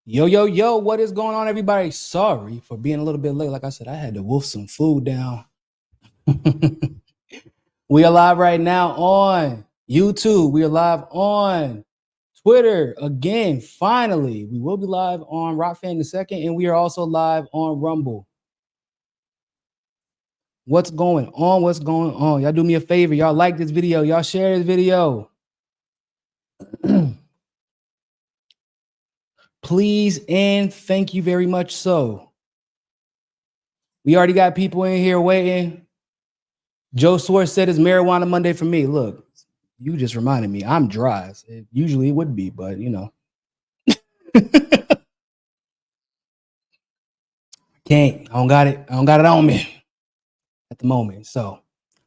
Yo, yo, yo, what is going on, everybody? Sorry for being a little bit late. Like I said, I had to wolf some food down. We are live right now on YouTube. We are live on Twitter again. Finally, we will be live on Rockfan in a second, and we are also live on Rumble. What's going on? What's going on? Y'all do me a favor. Y'all like this video. Y'all share this video. Please and thank you very much so. We already got people in here waiting. Joe Swartz said it's Marijuana Monday for me. Look, you just reminded me. I'm dry. Usually it would be, but you know. Can't. I don't got it. I don't got it on me at the moment. So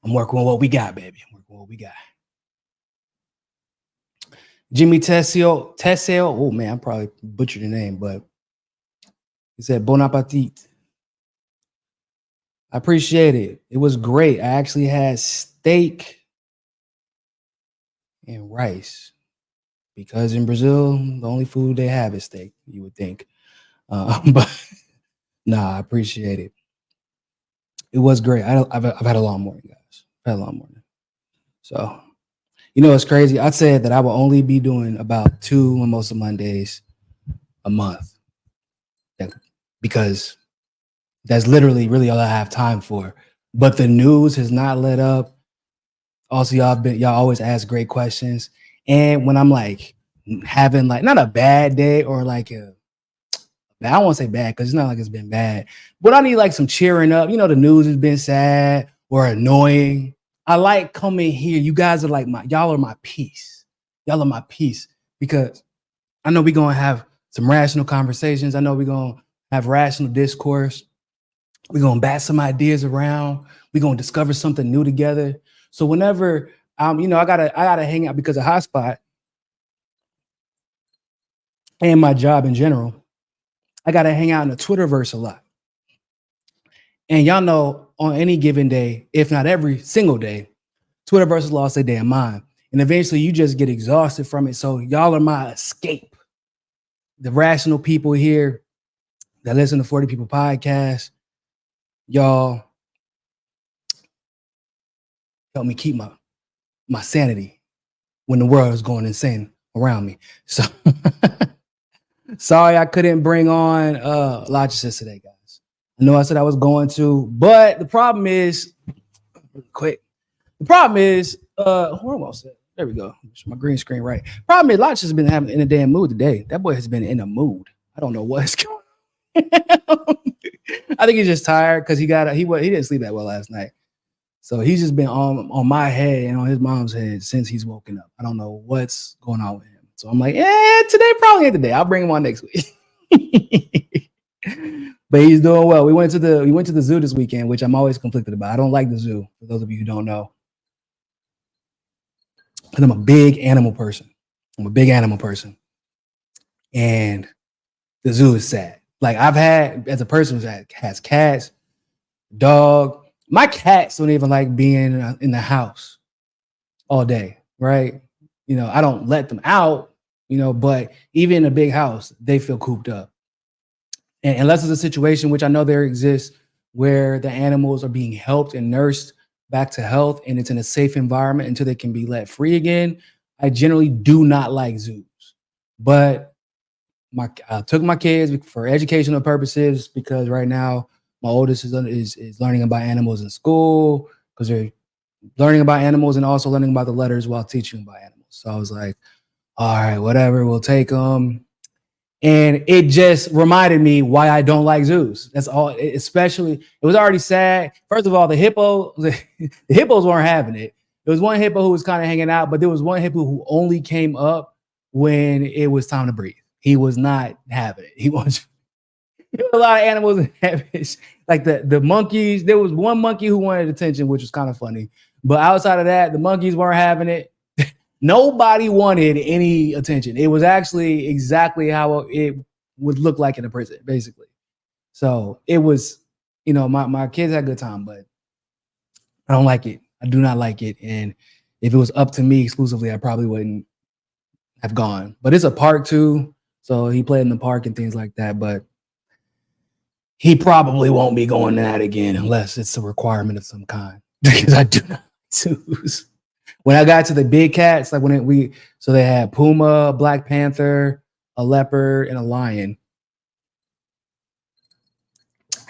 I'm working on what we got, baby. I'm working on what we got. Jimmy Tessio. Oh man, I probably butchered the name, but he said bon appetit. I appreciate it. It was great. I actually had steak and rice because in Brazil, the only food they have is steak, you would think. But nah, I appreciate it. It was great. I've had a long morning, guys. I've had a long morning. So, you know, it's crazy. I said that I will only be doing about 2 Mimosa Mondays a month because that's literally really all I have time for. But the news has not let up. Also, y'all always ask great questions. And when I'm like having like not a bad day or like I don't want to say bad because it's not like it's been bad, but I need like some cheering up. You know, the news has been sad or annoying. I like coming here. You guys are like y'all are my peace. Y'all are my peace because I know we're gonna have some rational conversations. I know we're gonna have rational discourse. We're gonna bat some ideas around. We're gonna discover something new together. So whenever you know, I gotta hang out because of Hotspot and my job in general. I gotta hang out in the Twitterverse a lot. And y'all know on any given day, if not every single day, Twitterverse has lost their damn mind. And eventually you just get exhausted from it. So y'all are my escape. The rational people here that listen to 40 People Podcast, y'all help me keep my sanity when the world is going insane around me. So sorry I couldn't bring on Logicist today, guys. I know I said I was going to, but the problem is, quick. The problem is, there we go. My green screen right. Problem is, Logicist has been having in a damn mood today. That boy has been in a mood. I don't know what's going on. I think he's just tired because he didn't sleep that well last night. So he's just been on my head and on his mom's head since he's woken up. I don't know what's going on with him. So I'm like, today probably ain't the day. I'll bring him on next week. But he's doing well. We went to the zoo this weekend, which I'm always conflicted about. I don't like the zoo, for those of you who don't know. Because I'm a big animal person. And the zoo is sad. Like I've had, as a person who has cats, dog, my cats don't even like being in the house all day, right? You know, I don't let them out, you know, but even in a big house, they feel cooped up. And unless it's a situation, which I know there exists, where the animals are being helped and nursed back to health and it's in a safe environment until they can be let free again, I generally do not like zoos. But I took my kids for educational purposes because right now my oldest is learning about animals in school because they're learning about animals and also learning about the letters while teaching about animals. So I was like, all right, whatever, we'll take them. And it just reminded me why I don't like zoos. That's all. Especially, it was already sad. First of all, the hippos weren't having it. There was one hippo who was kind of hanging out, but there was one hippo who only came up when it was time to breathe. He was not having it. There was a lot of animals in that. Like the monkeys. There was one monkey who wanted attention, which was kind of funny. But outside of that, the monkeys weren't having it. Nobody wanted any attention. It was actually exactly how it would look like in a prison, basically. So it was, you know, my kids had a good time, but I don't like it. I do not like it. And if it was up to me exclusively, I probably wouldn't have gone. But it's a park too. So he played in the park and things like that, but he probably won't be going to that again unless it's a requirement of some kind. Because I do not zoos. When I got to the big cats, like so they had puma, Black Panther, a leopard, and a lion.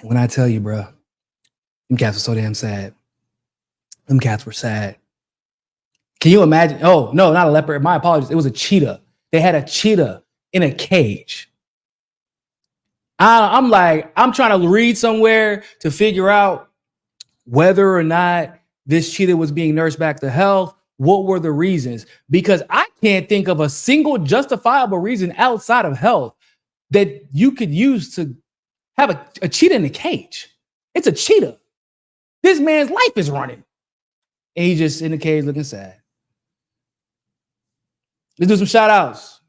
When I tell you, bro, them cats were so damn sad. Them cats were sad. Can you imagine? Oh, no, not a leopard. My apologies. It was a cheetah. They had a cheetah in a cage. I'm trying to read somewhere to figure out whether or not this cheetah was being nursed back to health. What were the reasons? Because I can't think of a single justifiable reason outside of health that you could use to have a cheetah in a cage. It's a cheetah. This man's life is running. And he's just in the cage looking sad. Let's do some shout outs.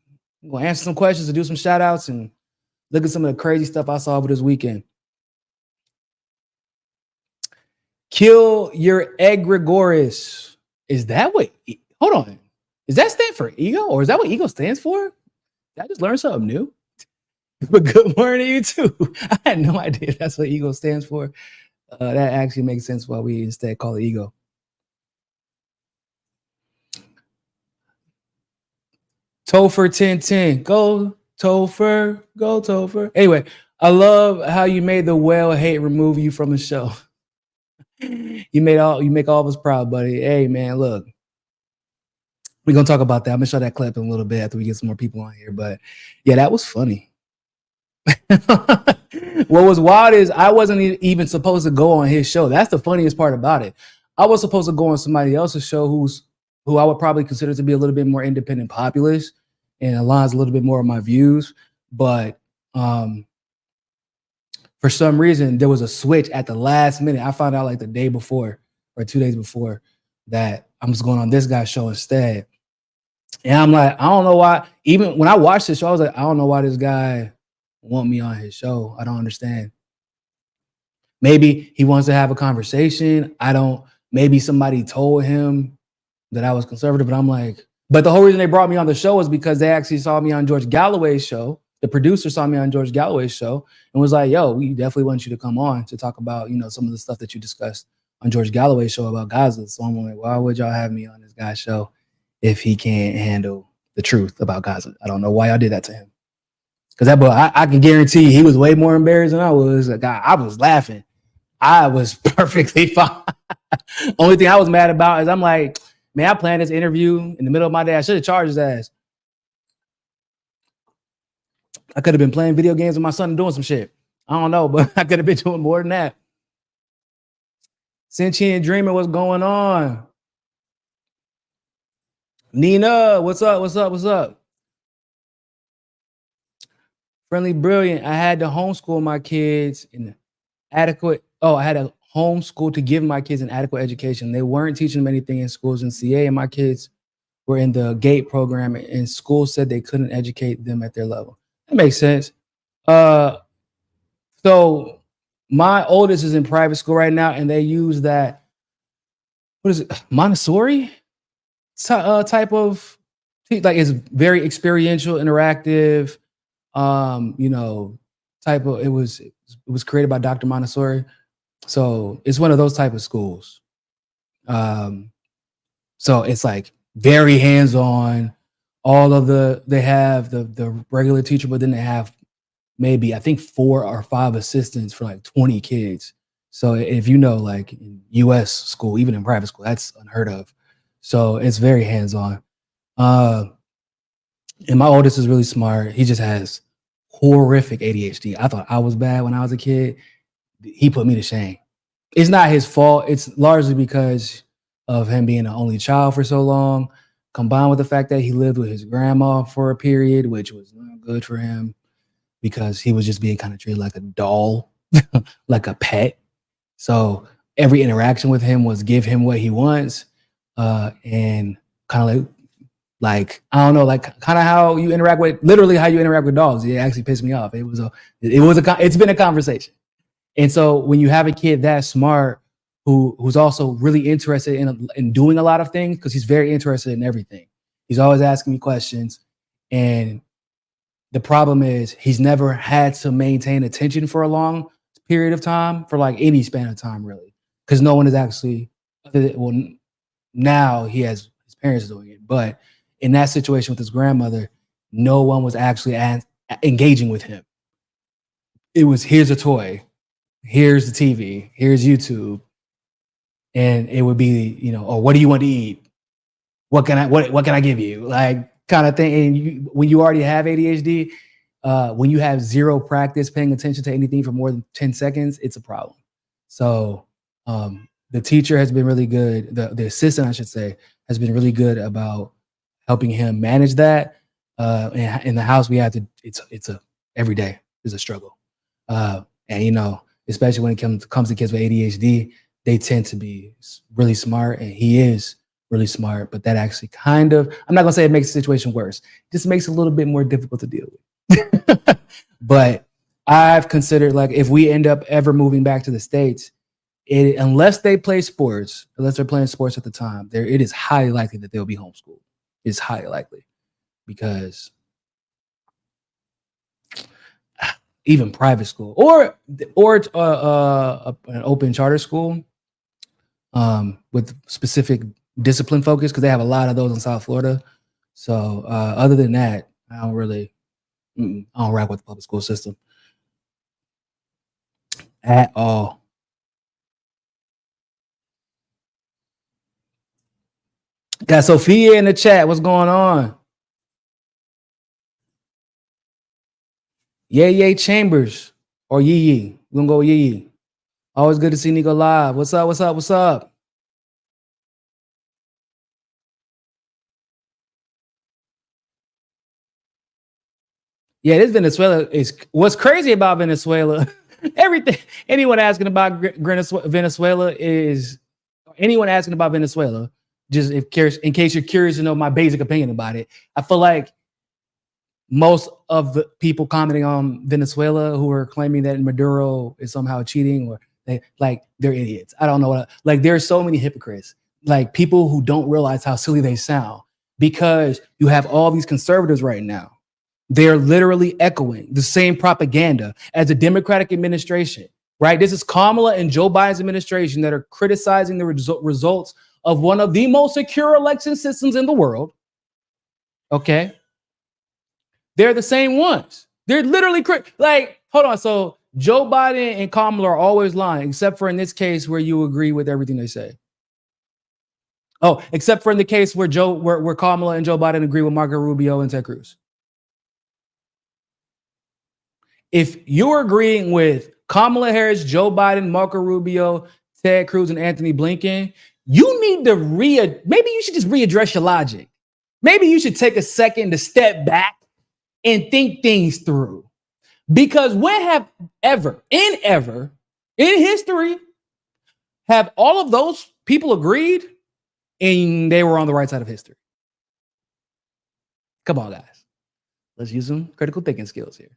I'm going to answer some questions and do some shout outs and look at some of the crazy stuff I saw over this weekend. Kill your egregoris. Is that what? Hold on. Does that stand for ego, or is that what ego stands for? Did I just learn something new? But good morning to you too. I had no idea that's what ego stands for. That actually makes sense why we instead call it ego. Topher 1010. Go Topher. Go Topher. Anyway, I love how you made the whale hate remove you from the show. You make all of us proud, buddy. Hey man, look. We're gonna talk about that. I'm gonna show that clip in a little bit after we get some more people on here. But yeah, that was funny. What was wild is I wasn't even supposed to go on his show. That's the funniest part about it. I was supposed to go on somebody else's show who I would probably consider to be a little bit more independent populist and aligns a little bit more of my views. But for some reason, there was a switch at the last minute. I found out like the day before or 2 days before that I'm just going on this guy's show instead. And I'm like, I don't know why. Even when I watched this show, I was like, I don't know why this guy want me on his show. I don't understand. Maybe he wants to have a conversation. Maybe somebody told him that I was conservative, but I'm like, but the whole reason they brought me on the show was because they actually saw me on George Galloway's show. The producer saw me on George Galloway's show and was like, yo, we definitely want you to come on to talk about, some of the stuff that you discussed on George Galloway's show about Gaza. So I'm like, why would y'all have me on this guy's show if he can't handle the truth about Gaza? I don't know why y'all did that to him. Because that boy, I can guarantee he was way more embarrassed than I was. Like, I was laughing. I was perfectly fine. Only thing I was mad about is I'm like, man, I planned this interview in the middle of my day. I should have charged his ass. I could have been playing video games with my son and doing some shit. I don't know, but I could have been doing more than that. Sentient Dreamer, what's going on? Nina, what's up? What's up? What's up? Friendly Brilliant. I had to homeschool my kids in adequate. Oh, I had a homeschool to give my kids an adequate education. They weren't teaching them anything in schools in CA, and my kids were in the GATE program, and school said they couldn't educate them at their level. That makes sense. So my oldest is in private school right now, and they use that, what is it, Montessori type of, like, it's very experiential, interactive, type of, it was created by Dr. Montessori. So it's one of those type of schools. So it's like very hands-on. They have the regular teacher, but then they have maybe, I think, 4 or 5 assistants for like 20 kids. So if like in US school, even in private school, that's unheard of. So it's very hands-on. And my oldest is really smart. He just has horrific ADHD. I thought I was bad when I was a kid. He put me to shame. It's not his fault. It's largely because of him being an only child for so long, combined with the fact that he lived with his grandma for a period, which was not good for him because he was just being kind of treated like a doll, like a pet. So every interaction with him was give him what he wants, and kind of like I don't know, like kind of how you interact with dogs. It actually pissed me off. It's been a conversation. And so when you have a kid that smart who's also really interested in doing a lot of things, because he's very interested in everything. He's always asking me questions, and The problem is he's never had to maintain attention for a long period of time, for like any span of time, really, because no one is actually. Well, now he has his parents doing it, but in that situation with his grandmother, no one was actually engaging with him. It was, here's a toy, here's the TV, here's YouTube, and it would be, you know, oh, what do you want to eat? What can I give you? Like, kind of thing. And when you already have ADHD, when you have zero practice paying attention to anything for more than 10 seconds, it's a problem. So the teacher has been really good. The assistant, I should say, has been really good about helping him manage that. In the house, we have to. It's a every day is a struggle. And you know, especially when it comes to kids with ADHD, they tend to be really smart, and he is really smart. But that actually kind of, I'm not gonna say it makes the situation worse. It just makes it a little bit more difficult to deal with. But I've considered, like, if we end up ever moving back to the States, unless they play sports, unless they're playing sports at the time, it is highly likely that they'll be homeschooled. It's highly likely, because even private school or an open charter school with specific discipline focus, because they have a lot of those in South Florida. So other than that, I don't rock with the public school system at all. Got Sophia in the chat. What's going on? Yay Chambers or Yee. We're gonna go with Yee. Always good to see Niko live. What's up? What's up? What's up? Yeah, this Venezuela is what's crazy about Venezuela. Everything anyone asking about Venezuela is anyone asking about Venezuela. Just in case you're curious to know my basic opinion about it, I feel like most of the people commenting on Venezuela who are claiming that Maduro is somehow cheating, or they're idiots. I don't know like there are so many hypocrites, like people who don't realize how silly they sound, because you have all these conservatives right now. They're literally echoing the same propaganda as the Democratic administration, right? This is Kamala and Joe Biden's administration that are criticizing the results of one of the most secure election systems in the world. Okay. They're the same ones. They're literally like, hold on. So Joe Biden and Kamala are always lying, except for in this case where you agree with everything they say. Oh, except for in the case where Kamala and Joe Biden agree with Marco Rubio and Ted Cruz. If you're agreeing with Kamala Harris, Joe Biden, Marco Rubio, Ted Cruz, and Anthony Blinken, you need to maybe you should just readdress your logic. Maybe you should take a second to step back and think things through. Because when have ever in history have all of those people agreed and they were on the right side of history? Come on, guys. Let's use some critical thinking skills here.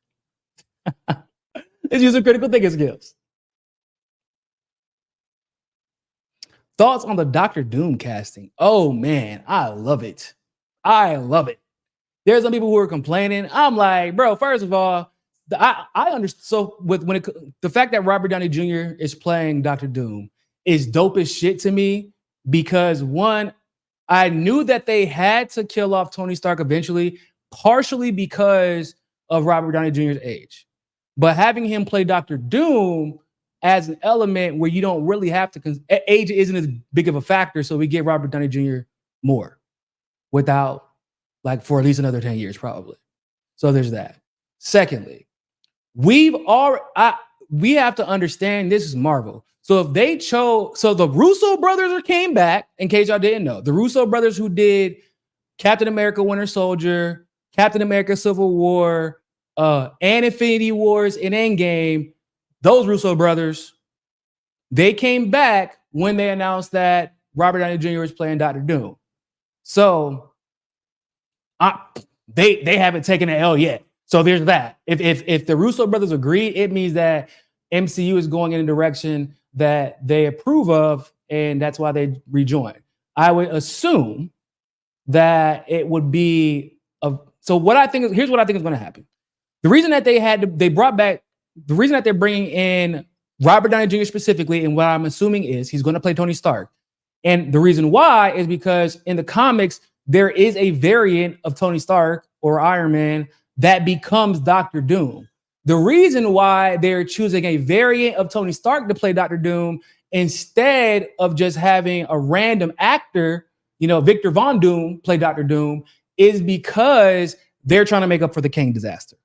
Let's use some critical thinking skills. Thoughts on the Dr. Doom casting? Oh man, I love it. I love it. There's some people who are complaining. I'm like, bro, first of all, I understand. So the fact that Robert Downey Jr. is playing Dr. Doom is dope as shit to me, because one, I knew that they had to kill off Tony Stark eventually, partially because of Robert Downey Jr.'s age. But having him play Dr. Doom as an element where you don't really have to, age isn't as big of a factor, so we get Robert Downey Jr. more without, like, for at least another 10 years probably. So there's that. Secondly, we have to understand this is Marvel. So if they the Russo brothers came back, in case y'all didn't know, the Russo brothers who did Captain America Winter Soldier, Captain America Civil War, and Infinity Wars and Endgame, those Russo brothers, they came back when they announced that Robert Downey Jr. was playing Dr. Doom. So they haven't taken an L yet. So there's that. If the Russo brothers agree, it means that MCU is going in a direction that they approve of, and that's why they rejoin. I would assume that it would be so what I think is, here's what I think is going to happen. The reason that the reason that they're bringing in Robert Downey Jr. specifically, and what I'm assuming is he's going to play Tony Stark. And the reason why is because in the comics, there is a variant of Tony Stark or Iron Man that becomes Doctor Doom. The reason why they're choosing a variant of Tony Stark to play Doctor Doom instead of just having a random actor, Victor Von Doom play Doctor Doom, is because they're trying to make up for the Kang disaster.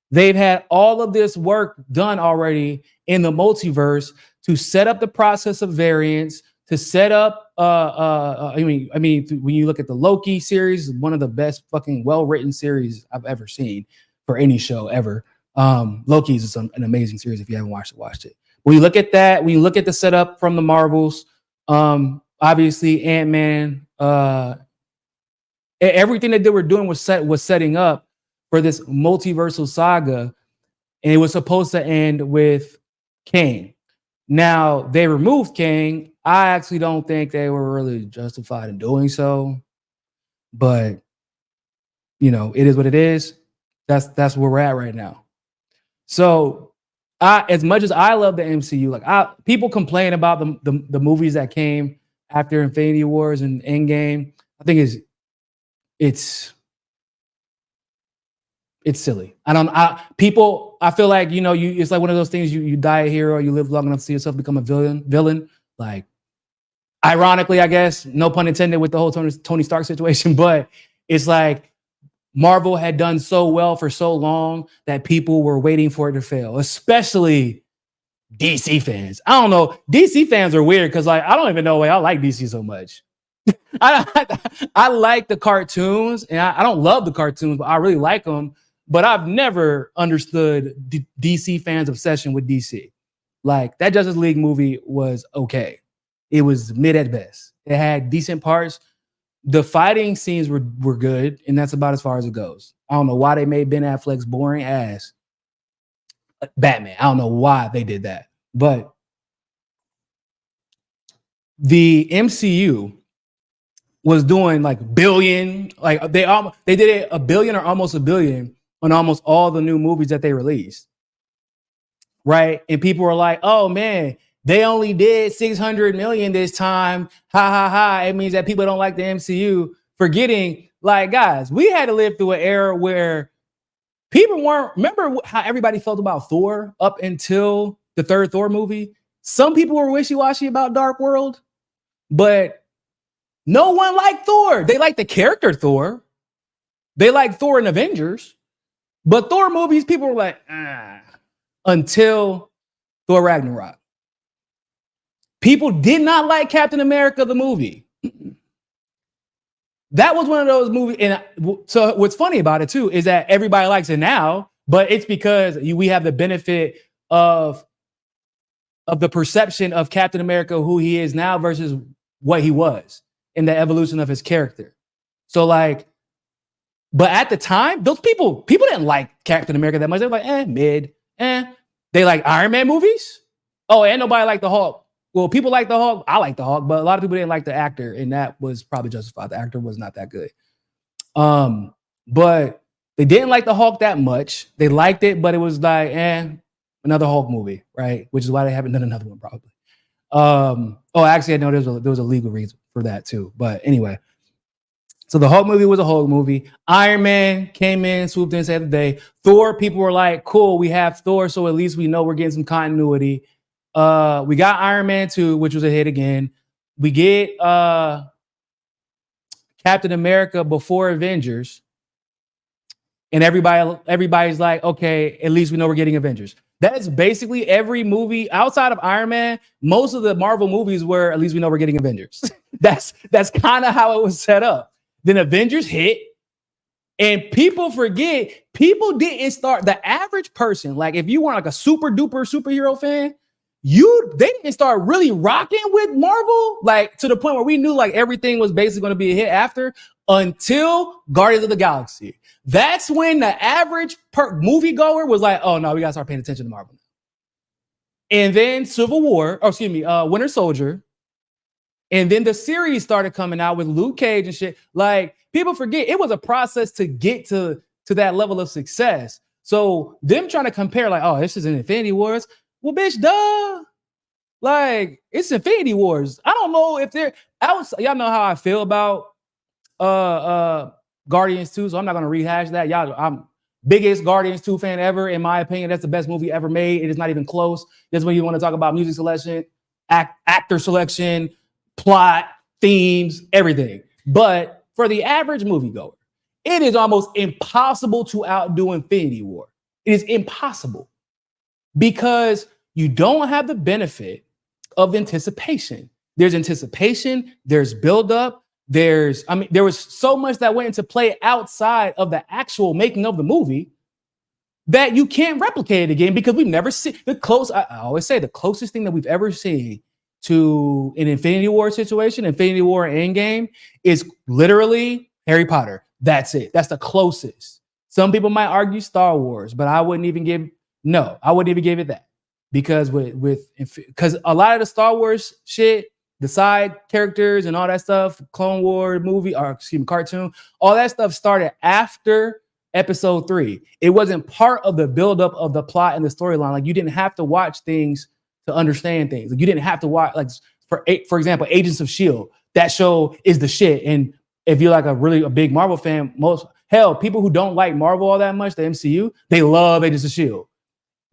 They've had all of this work done already in the multiverse to set up the process of variants, to set up, when you look at the Loki series, one of the best fucking well-written series I've ever seen for any show ever. Loki is an amazing series. If you haven't watched it. When you look at that, when you look at the setup from the Marvels, obviously Ant-Man, everything that they were doing was setting up for this multiversal saga, and it was supposed to end with Kang. Now they removed Kang. I actually don't think they were really justified in doing so, but it is what it is. That's where we're at right now. So, as much as I love the MCU, people complain about the movies that came after Infinity Wars and Endgame. I think it's silly. I feel like, it's like one of those things, you die a hero, you live long enough to see yourself become a villain. Like, ironically, I guess, no pun intended with the whole Tony Stark situation, but it's like Marvel had done so well for so long that people were waiting for it to fail, especially DC fans. I don't know. DC fans are weird because I don't even know why I like DC so much. I like the cartoons, and I don't love the cartoons, but I really like them. But I've never understood DC fans' obsession with DC. Like, that Justice League movie was okay. It was mid at best. It had decent parts. The fighting scenes were good, and that's about as far as it goes. I don't know why they made Ben Affleck's boring ass Batman. I don't know why they did that. But the MCU was doing like billion, like they did it $1 billion or almost $1 billion on almost all the new movies that they released, right? And people were like, "Oh man, they only did 600 million this time. Ha ha ha!" It means that people don't like the MCU. Forgetting, like, guys, we had to live through an era where people weren't. Remember how everybody felt about Thor up until the third Thor movie? Some people were wishy-washy about Dark World, but no one liked Thor. They liked the character Thor. They liked Thor in Avengers. But Thor movies, people were like, until Thor Ragnarok. People did not like Captain America, the movie. That was one of those movies. And so what's funny about it, too, is that everybody likes it now, but it's because we have the benefit of the perception of Captain America, who he is now versus what he was, and the evolution of his character. So, like, but at the time, those people didn't like Captain America that much. They were like, mid. They like Iron Man movies. Oh, and nobody liked the Hulk. Well, people like the Hulk. I like the Hulk, but a lot of people didn't like the actor, and that was probably justified. The actor was not that good. But they didn't like the Hulk that much. They liked it, but it was like, another Hulk movie, right? Which is why they haven't done another one, probably. Actually, I know there was a legal reason for that too. But anyway. So the Hulk movie was a Hulk movie. Iron Man came in, swooped in, saved the day. Thor, people were like, cool, we have Thor, so at least we know we're getting some continuity. We got Iron Man 2, which was a hit again. We get Captain America before Avengers. And everybody's like, okay, at least we know we're getting Avengers. That's basically every movie outside of Iron Man. Most of the Marvel movies were, at least we know we're getting Avengers. That's kind of how it was set up. Then Avengers hit, and people forget, people didn't start, the average person, like if you weren't like a super duper superhero fan, they didn't start really rocking with Marvel, like to the point where we knew like everything was basically going to be a hit after, until Guardians of the Galaxy. That's when the average moviegoer was like, oh no, we got to start paying attention to Marvel. And then Winter Soldier. And then the series started coming out with Luke Cage and shit. Like, people forget, it was a process to get to that level of success. So them trying to compare, like, oh, this is an Infinity Wars. Well, bitch, duh. Like, it's Infinity Wars. I don't know if they're y'all know how I feel about Guardians 2, so I'm not gonna rehash that. Y'all, I'm biggest Guardians 2 fan ever, in my opinion. That's the best movie ever made. It is not even close. That's when you want to talk about music selection, actor selection, plot, themes, everything. But for the average moviegoer, it is almost impossible to outdo Infinity War. It is impossible because you don't have the benefit of anticipation. There's anticipation, there's buildup, there was so much that went into play outside of the actual making of the movie that you can't replicate it again, because we've never seen I always say the closest thing that we've ever seen to an Infinity War situation, Infinity War Endgame, is literally Harry Potter. That's it. That's the closest. Some people might argue Star Wars, but I wouldn't even give it that, because because a lot of the Star Wars shit, the side characters and all that stuff, Clone War movie, or excuse me, cartoon, all that stuff started after episode 3. It wasn't part of the buildup of the plot and the storyline. Like, you didn't have to watch things to understand things. Like, you didn't have to watch, like, for example, Agents of S.H.I.E.L.D. That show is the shit. And if you're like a big Marvel fan, people who don't like Marvel all that much, the MCU, they love Agents of S.H.I.E.L.D.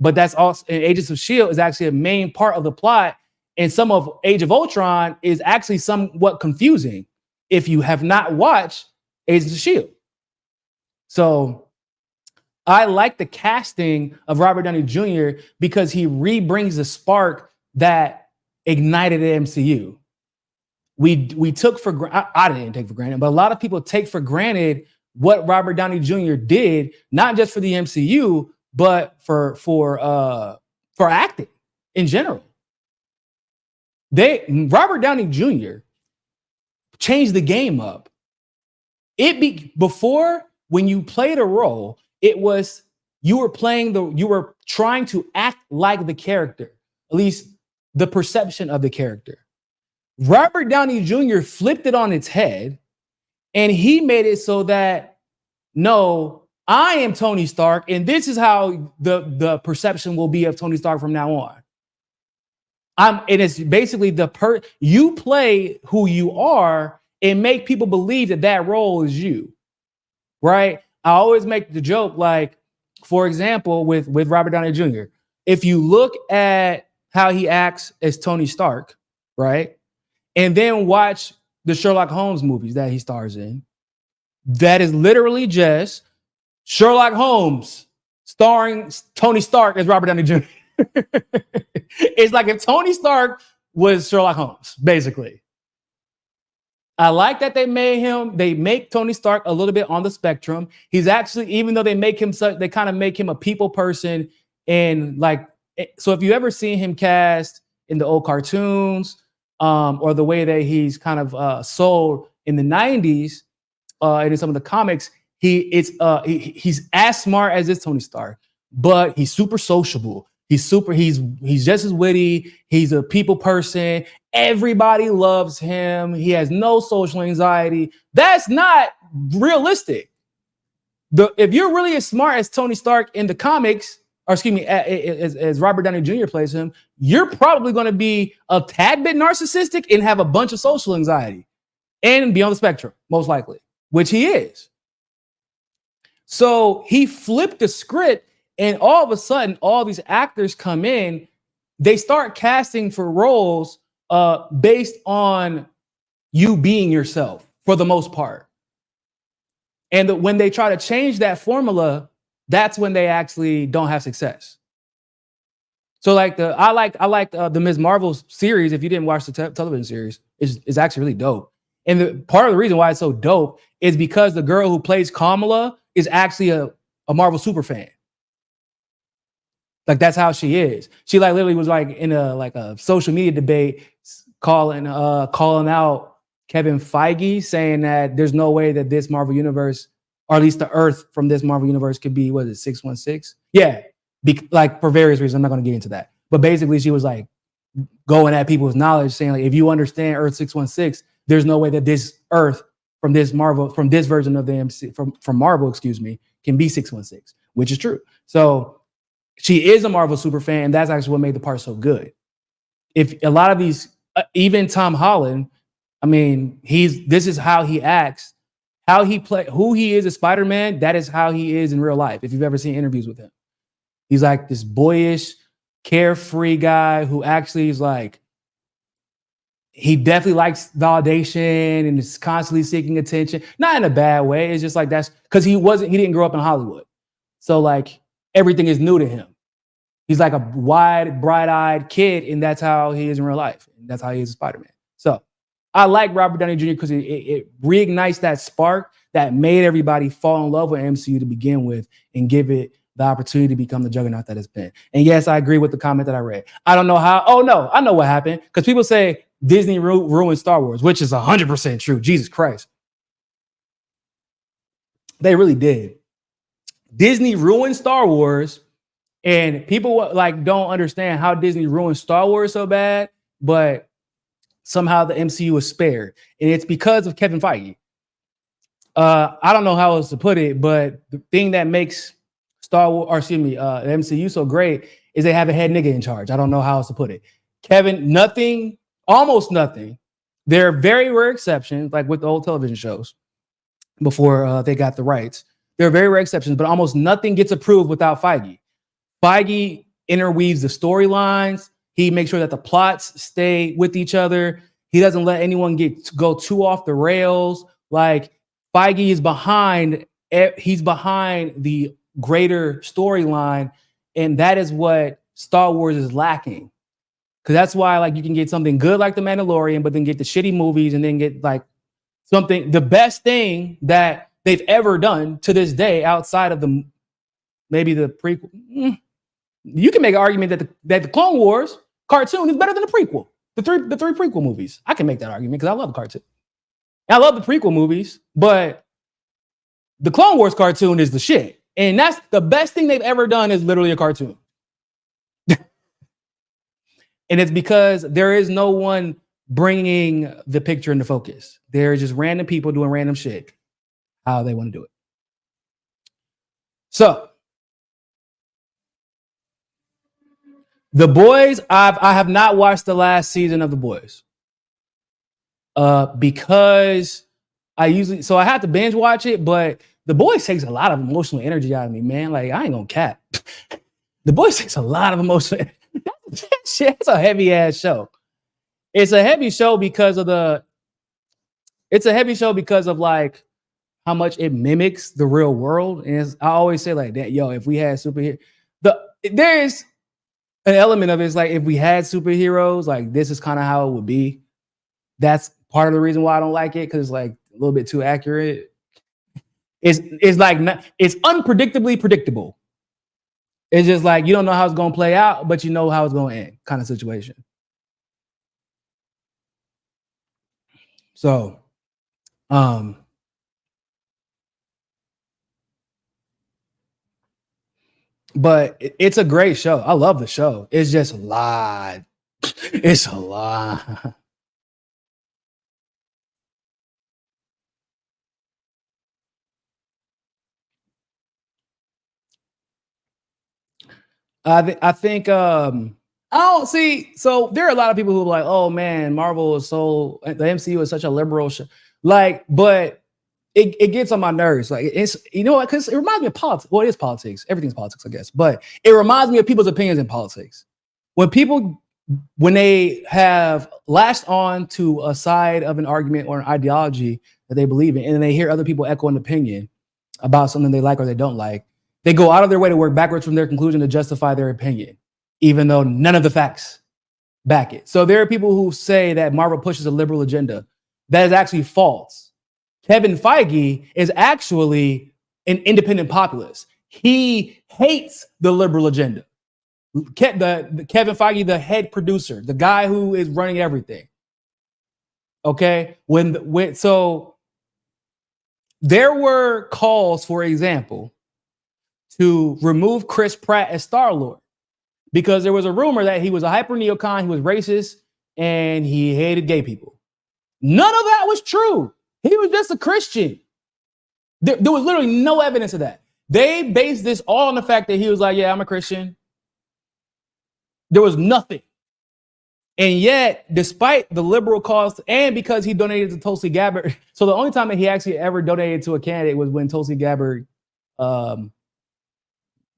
But that's also, Agents of S.H.I.E.L.D. is actually a main part of the plot. And some of Age of Ultron is actually somewhat confusing if you have not watched Agents of S.H.I.E.L.D. So I like the casting of Robert Downey Jr. because he re-brings the spark that ignited the MCU. We took for I didn't take for granted, but a lot of people take for granted what Robert Downey Jr. did, not just for the MCU, but for acting in general. Robert Downey Jr. changed the game up. Before, when you played a role, it was you were trying to act like the character, at least the perception of the character. Robert Downey Jr. flipped it on its head, and he made it so that, no, I am Tony Stark, and this is how the perception will be of Tony Stark from now on. And it's basically you play who you are and make people believe that role is you, right? I always make the joke, like, for example, with Robert Downey Jr., if you look at how he acts as Tony Stark, right? And then watch the Sherlock Holmes movies that he stars in, that is literally just Sherlock Holmes starring Tony Stark as Robert Downey Jr. It's like if Tony Stark was Sherlock Holmes, basically. I like that they make Tony Stark a little bit on the spectrum. He's actually, even though they kind of make him a people person. And like, so if you ever seen him cast in the old cartoons, or the way that he's kind of sold in the 90s, and in some of the comics, he's as smart as this Tony Stark, but he's super sociable. He's just as witty. He's a people person. Everybody loves him. He has no social anxiety. That's not realistic. If you're really as smart as Tony Stark in the comics, or excuse me, as Robert Downey Jr. plays him, you're probably going to be a tad bit narcissistic and have a bunch of social anxiety and be on the spectrum, most likely, which he is. So he flipped the script, and all of a sudden, all these actors come in, they start casting for roles based on you being yourself for the most part. And when they try to change that formula, that's when they actually don't have success. So like I like the Ms. Marvel series. If you didn't watch the television series, it's actually really dope. And part of the reason why it's so dope is because the girl who plays Kamala is actually a Marvel super fan. Like, that's how she is. She like literally was like in a social media debate calling out Kevin Feige, saying that there's no way that this Marvel universe, or at least the Earth from this Marvel universe, could be, what is it, 616? Yeah, like for various reasons. I'm not going to get into that. But basically, she was like going at people's knowledge, saying like, if you understand Earth 616, there's no way that this Earth from this version of the MC from Marvel, can be 616. which is true. So she is a Marvel super fan, and that's actually what made the part so good. If a lot of these, even Tom Holland, I mean, this is how he acts, how he who he is as Spider-Man. That is how he is in real life. If you've ever seen interviews with him, he's like this boyish, carefree guy who actually is like, he definitely likes validation and is constantly seeking attention. Not in a bad way. It's just like that's because he didn't grow up in Hollywood. So like everything is new to him. He's like a wide, bright-eyed kid, and that's how he is in real life. And that's how he is a Spider-Man. So I like Robert Downey Jr. because it reignites that spark that made everybody fall in love with MCU to begin with and give it the opportunity to become the juggernaut that it's been. And yes, I agree with the comment that I read. I don't know how. Oh, no, I know what happened. Because people say Disney ruined Star Wars, which is 100% true. Jesus Christ. They really did. Disney ruined Star Wars, and people like don't understand how Disney ruined Star Wars so bad, but somehow the MCU was spared. And it's because of Kevin Feige. I don't know how else to put it, but the thing that makes Star Wars, the MCU so great is they have a head nigga in charge. I don't know how else to put it. Kevin, almost nothing. There are very rare exceptions, like with the old television shows before they got the rights. There are very rare exceptions, but almost nothing gets approved without Feige. Feige interweaves the storylines. He makes sure that the plots stay with each other. He doesn't let anyone go too off the rails. Like Feige is behind. He's behind the greater storyline, and that is what Star Wars is lacking. Because that's why, like, you can get something good like The Mandalorian, but then get the shitty movies, and then get like the best thing that they've ever done to this day, outside of maybe the prequel. You can make an argument that the Clone Wars cartoon is better than the prequel. The three prequel movies. I can make that argument because I love the cartoon. I love the prequel movies, but the Clone Wars cartoon is the shit. And that's the best thing they've ever done, is literally a cartoon. And it's because there is no one bringing the picture into focus. There are just random people doing random shit how they want to do it. So, The Boys, I have not watched the last season of The Boys. Because I have to binge watch it, but The Boys takes a lot of emotional energy out of me, man. Like, I ain't gonna cap. The Boys takes a lot of emotional energy. It's a heavy ass show. It's a heavy show because of like how much it mimics the real world. And I always say like that, if we had superheroes, there is an element of it. It's like, if we had superheroes, like, this is kind of how it would be. That's part of the reason why I don't like it, because it's like a little bit too accurate. It's unpredictably predictable. It's just like, you don't know how it's going to play out, but you know how it's going to end, kind of situation. So, but it's a great show. I love the show. It's just a lot. It's a lot. I think I don't see. So there are a lot of people who are like, "Oh man, Marvel is the MCU is such a liberal show." Like, but it gets on my nerves. Like, it's, you know what? Because it reminds me of politics. Well, it is politics. Everything's politics, I guess. But it reminds me of people's opinions in politics. When they have latched on to a side of an argument or an ideology that they believe in, and then they hear other people echo an opinion about something they like or they don't like, they go out of their way to work backwards from their conclusion to justify their opinion, even though none of the facts back it. So there are people who say that Marvel pushes a liberal agenda. That is actually false. Kevin Feige is actually an independent populist. He hates the liberal agenda. Kevin Feige, the head producer, the guy who is running everything. Okay, so there were calls, for example, to remove Chris Pratt as Star-Lord because there was a rumor that he was a hyper neocon, he was racist, and he hated gay people. None of that was true. He was just a Christian. There was literally no evidence of that. They based this all on the fact that he was like, yeah, I'm a Christian. There was nothing. And yet, despite the liberal cause, and because he donated to Tulsi Gabbard, so the only time that he actually ever donated to a candidate was when Tulsi Gabbard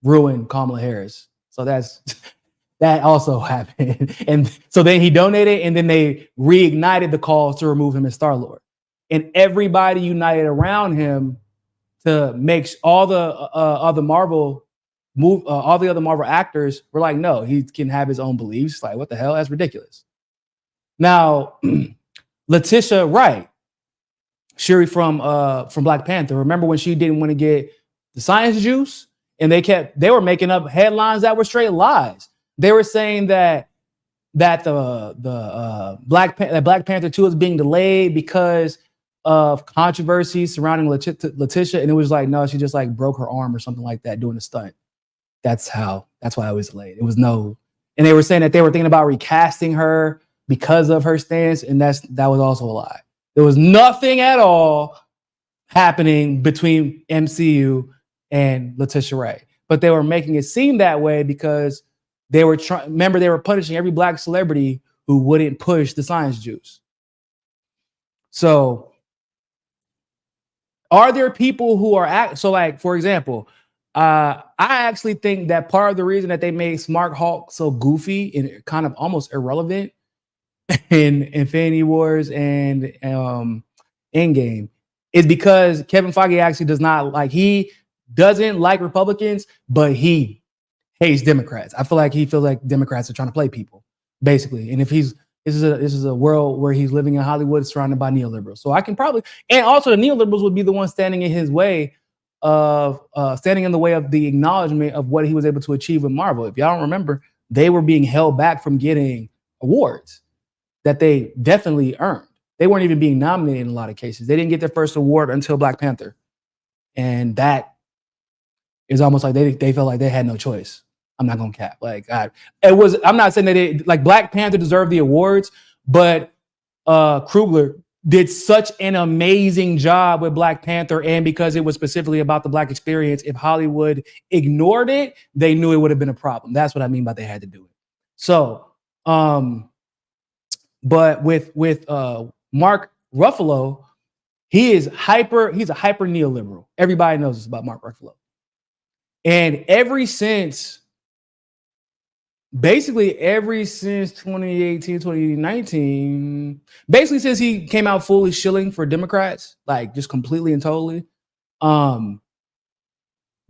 ruined Kamala Harris. So that also happened. And so then he donated, and then they reignited the calls to remove him as Star-Lord. And everybody united around him to make all the other Marvel all the other Marvel actors were like, no, he can have his own beliefs. Like, what the hell? That's ridiculous. Now, Letitia Wright, Shuri from Black Panther. Remember when she didn't want to get the science juice, and they were making up headlines that were straight lies. They were saying that the Black Panther 2 is being delayed because of controversy surrounding Letitia, and it was like, no, she just like broke her arm or something like that doing a stunt. That's why it was delayed. It was no, and they were saying that they were thinking about recasting her because of her stance, and that was also a lie. There was nothing at all happening between MCU and Letitia Wright, but they were making it seem that way because they were remember, they were punishing every Black celebrity who wouldn't push the science juice. So, are there people who are so like, for example, I actually think that part of the reason that they made Smart Hulk so goofy and kind of almost irrelevant in Infinity Wars and Endgame is because Kevin Feige actually he doesn't like Republicans, but he hates Democrats. I feel like he feels like Democrats are trying to play people, basically. And if this is a world where he's living in Hollywood surrounded by neoliberals. So I can probably, and also the neoliberals would be the ones standing in his way standing in the way of the acknowledgement of what he was able to achieve with Marvel. If y'all don't remember, they were being held back from getting awards that they definitely earned. They weren't even being nominated in a lot of cases. They didn't get their first award until Black Panther. And that is almost like they felt like they had no choice. I'm not gonna cap. I'm not saying that Black Panther deserved the awards, but Coogler did such an amazing job with Black Panther, and because it was specifically about the Black experience, if Hollywood ignored it, they knew it would have been a problem. That's what I mean by they had to do it. So, but with Mark Ruffalo, he's a hyper neoliberal. Everybody knows this about Mark Ruffalo. And ever since 2018, 2019, basically since he came out fully shilling for Democrats, like just completely and totally,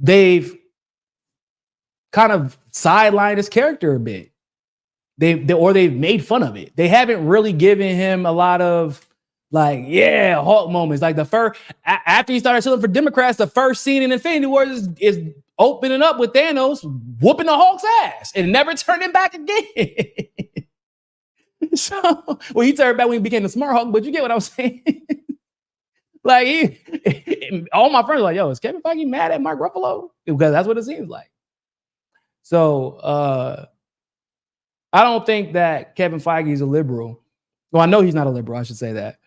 they've kind of sidelined his character a bit. They've made fun of it. They haven't really given him a lot of Hulk moments. Like after he started shilling for Democrats, the first scene in Infinity Wars is opening up with Thanos whooping the Hulk's ass and never turning back again. So, well, he turned back when he became the Smart Hulk, but you get what I'm saying? All my friends are like, yo, is Kevin Feige mad at Mark Ruffalo? Because that's what it seems like. So, I don't think that Kevin Feige is a liberal. Well, I know he's not a liberal, I should say that.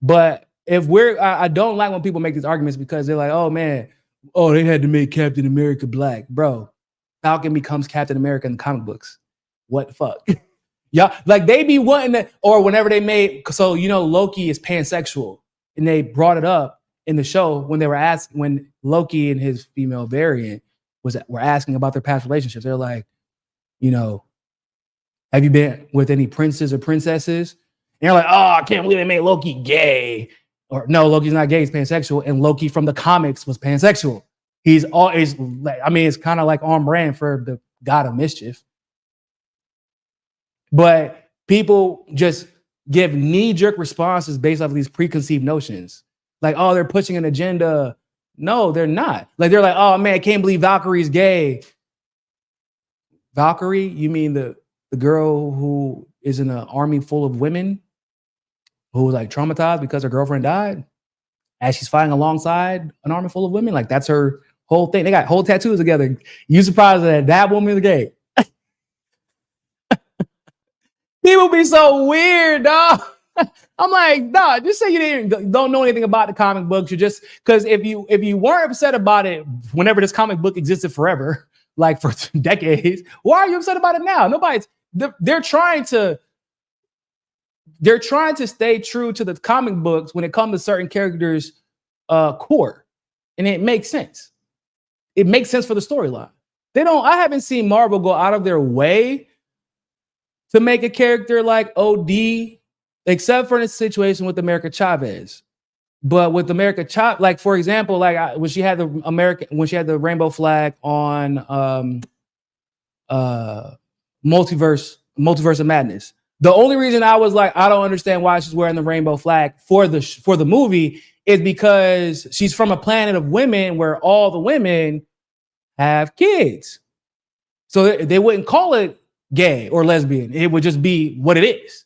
But I don't like when people make these arguments because they're like, oh man, they had to make Captain America Black. Bro, Falcon becomes Captain America in the comic books. What the fuck? Yeah, they be wanting that, or whenever they made, so Loki is pansexual, and they brought it up in the show when they were asked, when Loki and his female variant were asking about their past relationships. They're like, have you been with any princes or princesses? And you're like, oh, I can't believe they made Loki gay. Or no, Loki's not gay, he's pansexual. And Loki from the comics was pansexual. He's always, it's kind of like on brand for the god of mischief. But people just give knee-jerk responses based off of these preconceived notions. Like, oh, they're pushing an agenda. No, they're not. They're like, oh man, I can't believe Valkyrie's gay. Valkyrie? You mean the girl who is in an army full of women who was traumatized because her girlfriend died as she's fighting alongside an army full of women? That's her whole thing. They got whole tattoos together. You surprised that woman is gay? People be so weird, dog. I'm like, nah, just say you don't know anything about the comic books. You just because if you weren't upset about it whenever this comic book existed forever, like for decades, why are you upset about it now? They're trying to stay true to the comic books when it comes to certain characters' core, and it makes sense. It makes sense for the storyline. I haven't seen Marvel go out of their way to make a character like OD, except for in a situation with America Chavez. But with America Chavez, like for example, like when she had the rainbow flag on Multiverse of Madness. The only reason I was like, I don't understand why she's wearing the rainbow flag for the movie is because she's from a planet of women where all the women have kids. So they wouldn't call it gay or lesbian. It would just be what it is.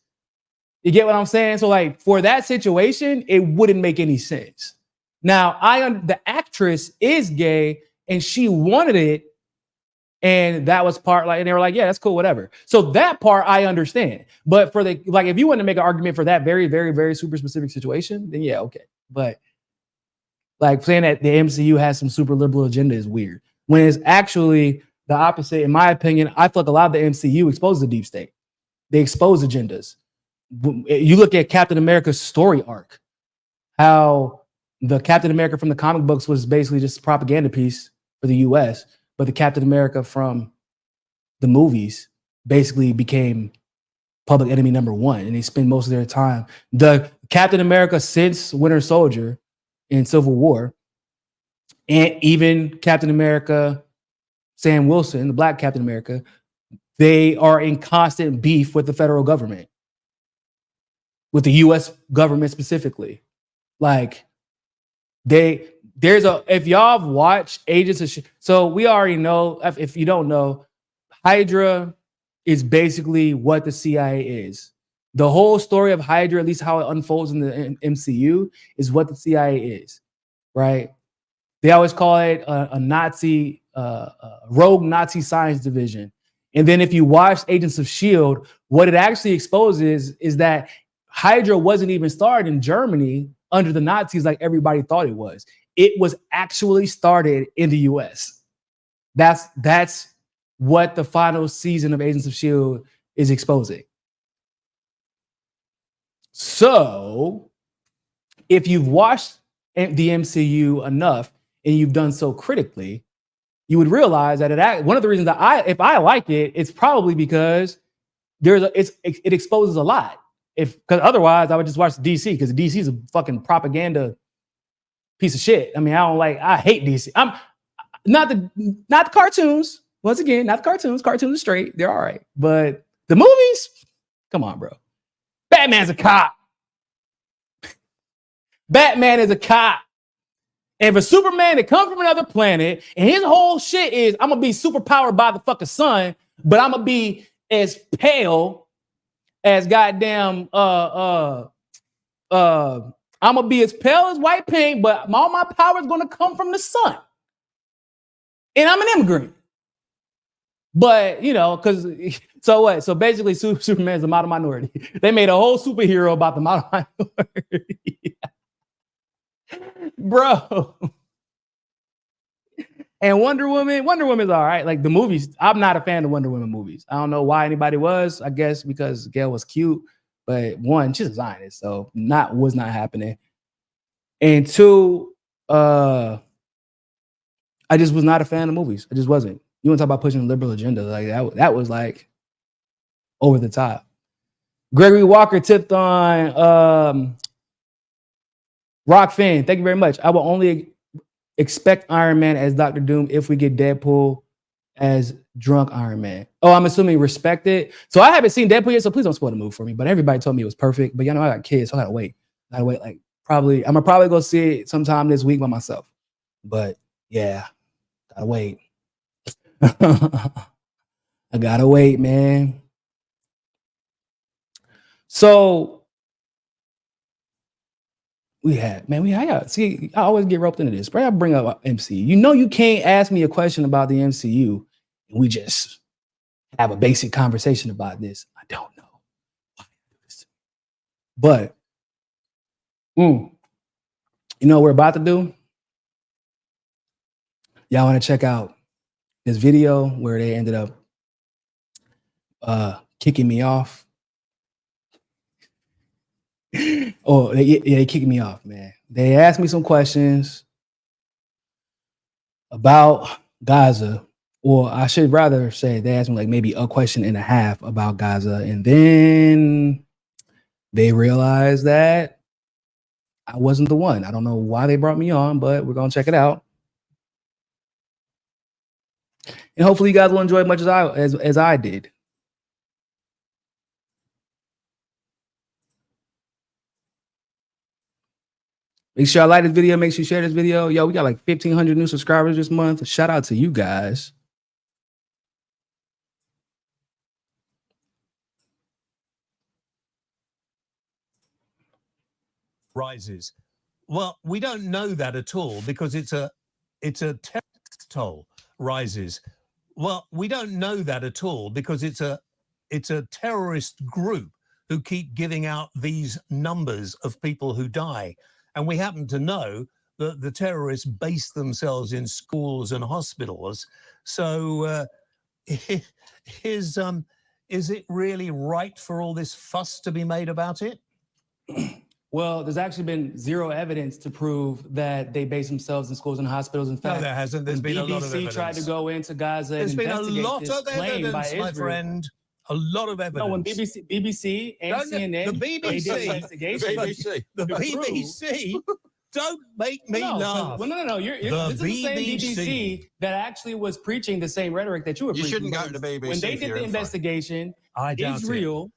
You get what I'm saying? So like for that situation, it wouldn't make any sense. Now, the actress is gay and she wanted it. And that was part and they were like, yeah, that's cool, whatever. So that part I understand. But for if you want to make an argument for that very, very, very super specific situation, then yeah, okay. But like saying that the MCU has some super liberal agenda is weird. When it's actually the opposite, in my opinion. I feel like a lot of the MCU exposes the deep state. They expose agendas. You look at Captain America's story arc, how the Captain America from the comic books was basically just a propaganda piece for the US, but the Captain America from the movies basically became public enemy number one, and they spend most of their time. The Captain America since Winter Soldier in Civil War, and even Captain America, Sam Wilson, the Black Captain America, they are in constant beef with the federal government, with the US government specifically. Like if y'all have watched Agents of so we already know, if you don't know, Hydra is basically what the CIA is. The whole story of Hydra, at least how it unfolds in the MCU, is what the CIA is, right? They always call it a Nazi, rogue Nazi science division. And then if you watch Agents of S.H.I.E.L.D., what it actually exposes is that Hydra wasn't even started in Germany under the Nazis like everybody thought it was. It was actually started in the US. That's what the final season of Agents of S.H.I.E.L.D. is exposing. So if you've watched the MCU enough and you've done so critically, you would realize that one of the reasons that if I like it, it's probably because it exposes a lot. Because otherwise I would just watch DC, because DC is a fucking propaganda piece of shit. I mean, I hate DC. I'm not the cartoons. Once again, not the cartoons. Cartoons are straight. They're all right. But the movies, come on, bro. Batman's a cop. Batman is a cop. And for Superman to come from another planet, and his whole shit is, I'm gonna be super powered by the fucking sun, but I'm gonna be as pale as goddamn I'm gonna be as pale as white paint, but all my power is gonna come from the sun. And I'm an immigrant. But so what? So basically, Superman's a model minority. They made a whole superhero about the model minority. Bro. And Wonder Woman's all right. Like the movies, I'm not a fan of Wonder Woman movies. I don't know why anybody was. I guess because Gail was cute, but one, she's a Zionist, so was not happening. And two, I just was not a fan of movies. I just wasn't. You want to talk about pushing a liberal agenda? Like that was like over the top. Gregory Walker tipped on Rock Finn. Thank you very much. I will only expect Iron Man as Dr. Doom if we get Deadpool as drunk Iron Man. Oh, I'm assuming respect it. So I haven't seen Deadpool yet, so please don't spoil the movie for me. But everybody told me it was perfect. But I got kids, so I gotta wait. Like I'm gonna probably go see it sometime this week by myself. But yeah, gotta wait. I gotta wait, man. So see, I always get roped into this. Right? I bring up MCU. You can't ask me a question about the MCU and we just have a basic conversation about this. I don't know why I do this. But you know what we're about to do? Y'all want to check out this video where they ended up kicking me off? Oh, they kicked me off, man. They asked me some questions about Gaza, or I should rather say they asked me like maybe a question and a half about Gaza, and then they realized that I wasn't the one. I don't know why they brought me on, but we're gonna check it out, and hopefully you guys will enjoy it much as I did. Make sure I like this video. Make sure you share this video. Yo, we got like 1,500 new subscribers this month. Shout out to you guys. Rises. Well, we don't know that at all because it's a terrorist toll rises. Well, we don't know that at all because it's a terrorist group who keep giving out these numbers of people who die. And we happen to know that the terrorists base themselves in schools and hospitals. So is it really right for all this fuss to be made about it? Well, there's actually been zero evidence to prove that they base themselves in schools and hospitals. In fact, no, there hasn't. There's been a lot of evidence. BBC tried to go into Gaza and investigate. There's been a lot of evidence, my friend. A lot of evidence. No, when BBC and CNN, the BBC, don't make me laugh. Well, no. This is the same BBC that actually was preaching the same rhetoric that you were preaching. You shouldn't go to the BBC. When they did the investigation, Israel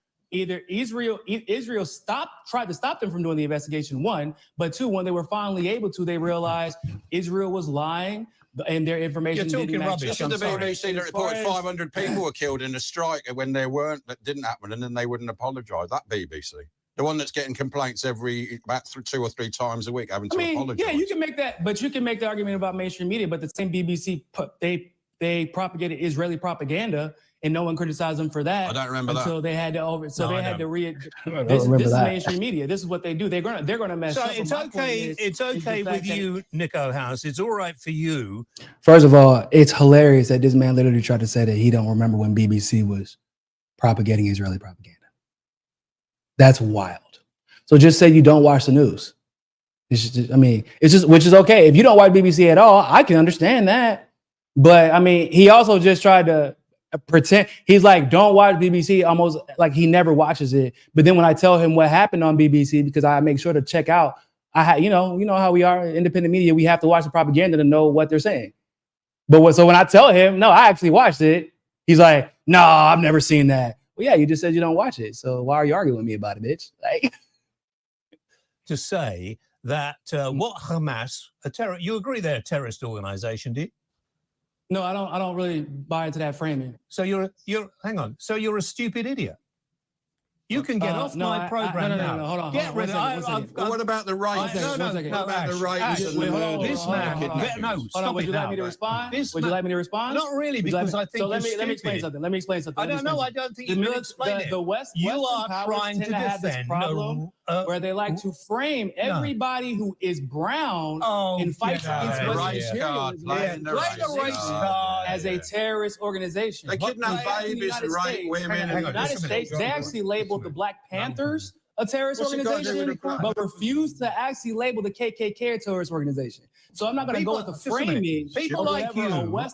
tried to stop them from doing the investigation, one, but two, when they were finally able to, they realized Israel was lying and their information didn't match. This is the BBC that reported 500 people were killed in a strike when there weren't, that didn't happen, and then they wouldn't apologise. That BBC. The one that's getting complaints about 2 or 3 times a week having to apologise. Yeah, you can make that, but you can make the argument about mainstream media, but the same BBC, they propagated Israeli propaganda, and no one criticized them for that. I don't remember that. They had to this is mainstream media. This is what they do. They're gonna mess up. So it's okay. It's okay with you, Niko House. It's all right for you. First of all, it's hilarious that this man literally tried to say that he don't remember when BBC was propagating Israeli propaganda. That's wild. So just say you don't watch the news. It's just which is okay. If you don't watch BBC at all, I can understand that. But I mean, he also just tried to pretend. He's like, don't watch BBC, almost like he never watches it. But then when I tell him what happened on BBC, because I make sure to check out, you know how we are, independent media, we have to watch the propaganda to know what they're saying. So when I tell him, no, I actually watched it, he's like, no, I've never seen that. Well, yeah, you just said you don't watch it. So why are you arguing with me about it, bitch? Like, to say that what Hamas, you agree they're a terrorist organization, do you? No, I don't really buy into that framing. So hang on. So you're a stupid idiot. You can get off my program now. No, hold on. Get rid of it. What about the rights? No. This man. No, stop. Would you like me to respond? Would you like me to respond? Not really, because I think. So let me explain something. I don't know. I don't think you can explain it. The West. You are trying to defend where they like to frame everybody who is brown and fight against Western imperialism as a terrorist organization. They kidnap babies and rape women. In the United States, they actually labeled the Black Panthers a terrorist organization, but refused to actually label the KKK a terrorist organization. So I'm not going to go with the framing. People like you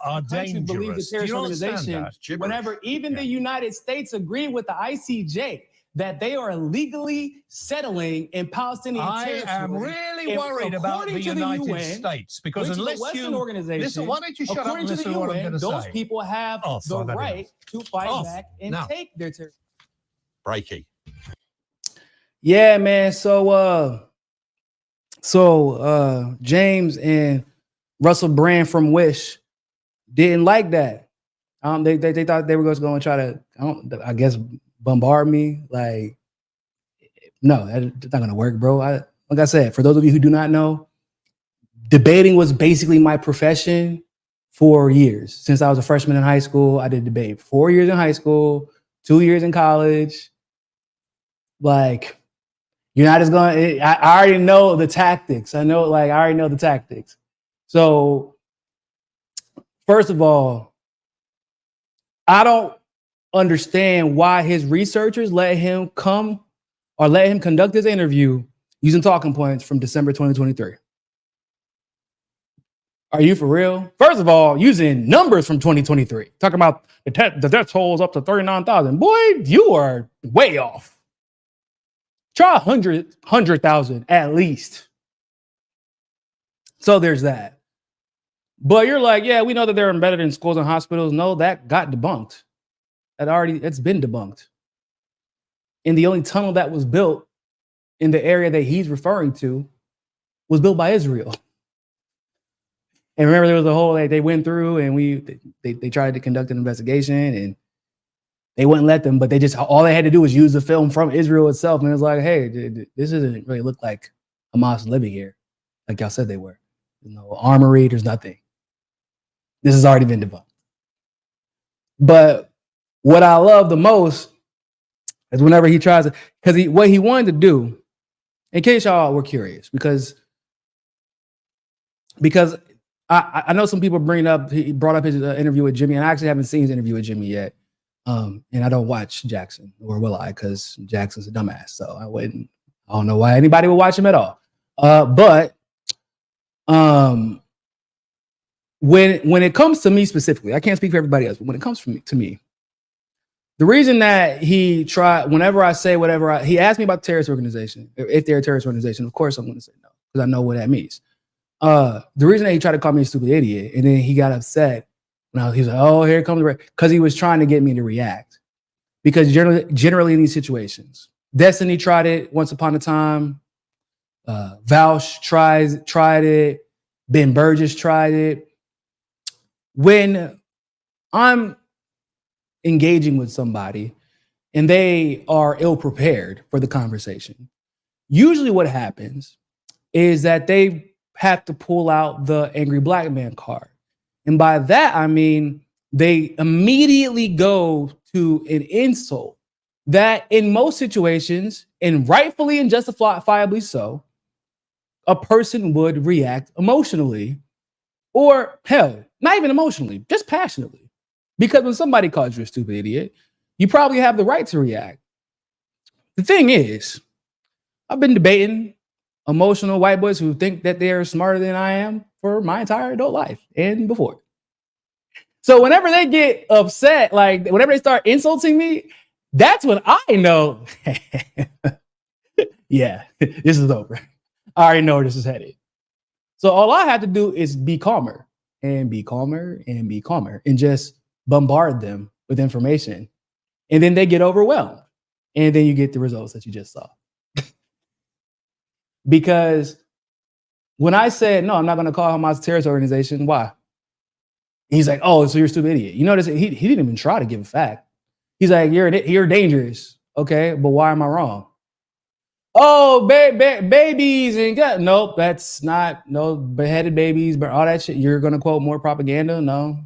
are dangerous. A terrorist organization. Whenever even the United States agreed with the ICJ that they are illegally settling in Palestinian territory. I am really worried about the United States, because unless you listen, why don't you shut up and listen to what I'm going to say? Those people have the right to fight back and take their territory. Breaky. Yeah, man. So James and Russell Brand from Wish didn't like that. They thought they were going to try to, I guess, bombard me. Like, no, that's not gonna work, bro. Like I said, for those of you who do not know, debating was basically my profession for years. Since I was a freshman in high school, I did debate 4 years in high school, 2 years in college. Like, You're not just going. I already know the tactics. I already know the tactics. So, first of all, I don't understand why his researchers let him conduct this interview using talking points from December 2023. Are you for real? First of all, using numbers from 2023, talking about the death toll is up to 39,000. Boy, you are way off. Try 100,000 at least. So there's that. But you're like, yeah, we know that they're embedded in schools and hospitals. No, that got debunked. It's been debunked. And the only tunnel that was built in the area that he's referring to was built by Israel. And remember, there was a whole, they went through and they tried to conduct an investigation and they wouldn't let them, but all they had to do was use the film from Israel itself. And it was like, hey, this doesn't really look like Hamas living here, like y'all said they were. There's no armory, there's nothing. This has already been debunked. But what I love the most is whenever he tries to, because what he wanted to do, in case y'all were curious, because I know some people he brought up his interview with Jimmy, and I actually haven't seen his interview with Jimmy yet. And I don't watch Jackson, or will I? Because Jackson's a dumbass, so I don't know why anybody would watch him at all. But when it comes to me specifically, I can't speak for everybody else, but when it comes to me, the reason that he tried, whenever I say whatever, he asked me about the terrorist organization, if they're a terrorist organization, of course I'm going to say no, because I know what that means. The reason that he tried to call me a stupid idiot, and then he got upset. Now he's like, "Oh, here comes the," because he was trying to get me to react. Because generally in these situations, Destiny tried it once upon a time. Vaush tried it. Ben Burgess tried it. When I'm engaging with somebody and they are ill prepared for the conversation, usually what happens is that they have to pull out the angry black man card. And by that, I mean, they immediately go to an insult that in most situations, and rightfully and justifiably so, a person would react emotionally, or hell, not even emotionally, just passionately. Because when somebody calls you a stupid idiot, you probably have the right to react. The thing is, I've been debating emotional white boys who think that they're smarter than I am for my entire adult life and before. So whenever they get upset, like whenever they start insulting me, that's when I know, yeah, this is over. I already know where this is headed. So all I have to do is be calmer and be calmer and be calmer and just bombard them with information. And then they get overwhelmed. And then you get the results that you just saw. Because when I said, no, I'm not going to call Hamas a terrorist organization, why? He's like, oh, so you're a stupid idiot. You notice he didn't even try to give a fact. He's like, you're dangerous. Okay, but why am I wrong? Oh, babies and nope, that's not, no, beheaded babies, but all that shit. You're going to quote more propaganda? No.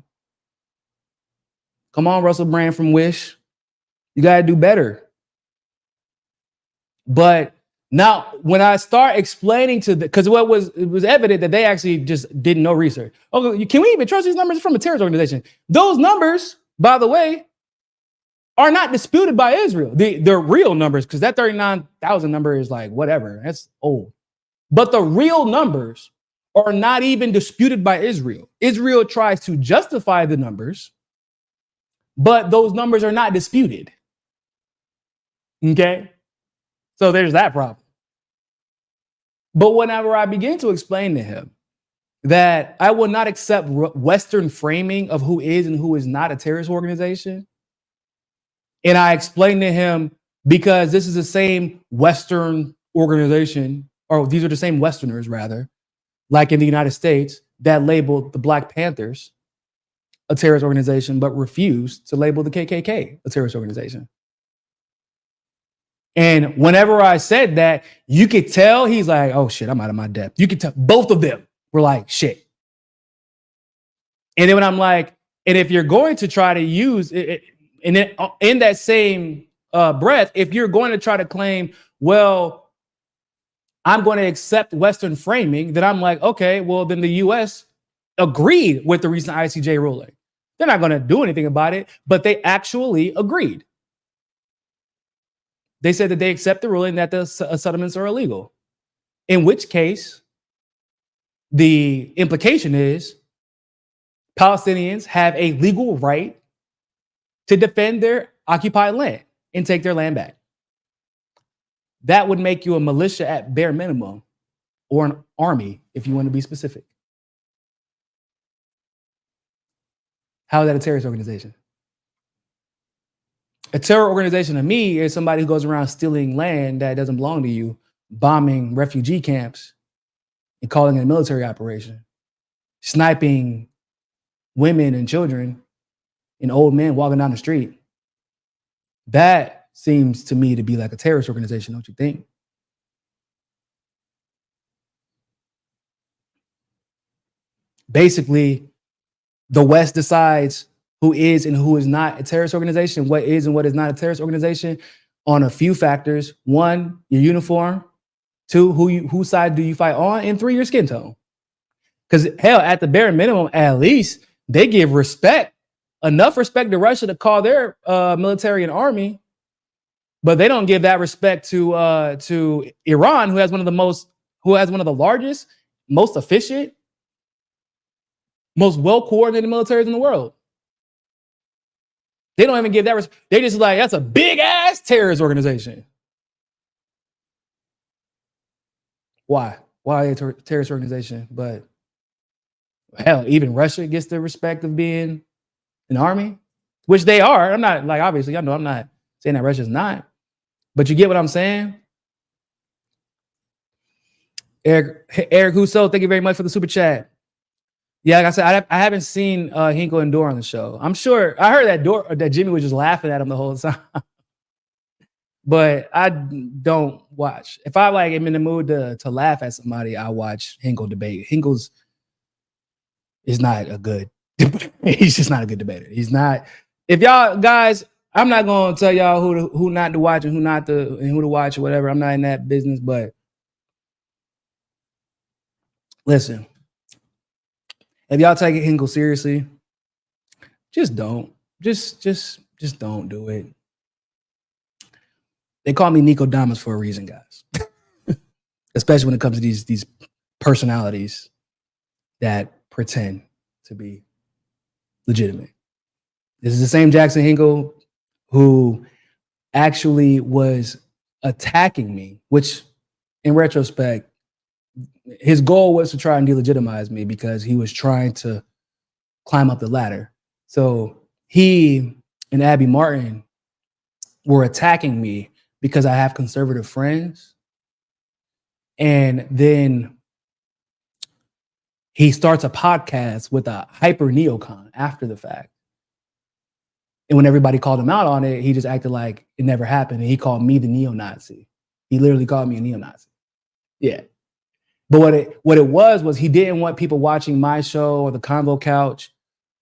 Come on, Russell Brand from Wish. You got to do better. But now, when I start explaining because it was evident that they actually just didn't know research. Okay, can we even trust these numbers from a terrorist organization? Those numbers, by the way, are not disputed by Israel. They're real numbers, because that 39,000 number is like whatever. That's old. But the real numbers are not even disputed by Israel. Israel tries to justify the numbers, but those numbers are not disputed. Okay? So there's that problem. But whenever I begin to explain to him that I will not accept Western framing of who is and who is not a terrorist organization, and I explain to him, because this is the same Western organization, or these are the same Westerners, rather, like in the United States, that labeled the Black Panthers a terrorist organization, but refused to label the KKK a terrorist organization. And whenever I said that, you could tell he's like, oh shit, I'm out of my depth. You could tell both of them were like, shit. And then when I'm like, and if you're going to try to use it, and then in that same breath, if you're going to try to claim, well, I'm going to accept Western framing, then I'm like, okay, well, then the US agreed with the recent ICJ ruling. They're not going to do anything about it, but they actually agreed. They said that they accept the ruling that the settlements are illegal. In which case, the implication is Palestinians have a legal right to defend their occupied land and take their land back. That would make you a militia at bare minimum, or an army, if you want to be specific. How is that a terrorist organization? A terror organization to me is somebody who goes around stealing land that doesn't belong to you, bombing refugee camps and calling it a military operation, sniping women and children and old men walking down the street. That seems to me to be like a terrorist organization, don't you think? Basically, the West decides who is and who is not a terrorist organization, what is and what is not a terrorist organization on a few factors. One, your uniform. Two, whose side do you fight on? And three, your skin tone. Because hell, at the bare minimum, at least they give respect, enough respect to Russia to call their military an army, but they don't give that respect to Iran, who has one of the largest, most efficient, most well-coordinated militaries in the world. They don't even give that respect. They just like, that's a big ass terrorist organization. Why? Why are they a terrorist organization? But hell, even Russia gets the respect of being an army, which they are. I'm not like, obviously, y'all know I'm not saying that Russia's not, but you get what I'm saying? Eric Husso, thank you very much for the super chat. Yeah, like I said, I haven't seen Hinkle and Dor on the show. I'm sure I heard that Jimmy was just laughing at him the whole time. But I don't watch. If I like am in the mood to laugh at somebody, I watch Hinkle debate. Hinkle's is not a good he's just not a good debater. He's not. If y'all guys, I'm not gonna tell y'all who not to watch and who to watch or whatever. I'm not in that business, but listen. If y'all take Hinkle seriously, just don't. Just don't do it. They call me Niko Damas for a reason, guys. Especially when it comes to these personalities that pretend to be legitimate. This is the same Jackson Hinkle who actually was attacking me, which in retrospect, his goal was to try and delegitimize me because he was trying to climb up the ladder. So he and Abby Martin were attacking me because I have conservative friends. And then he starts a podcast with a hyper neocon after the fact. And when everybody called him out on it, he just acted like it never happened. And he called me the neo-Nazi. He literally called me a neo-Nazi. Yeah. But what it was he didn't want people watching my show or the Convo Couch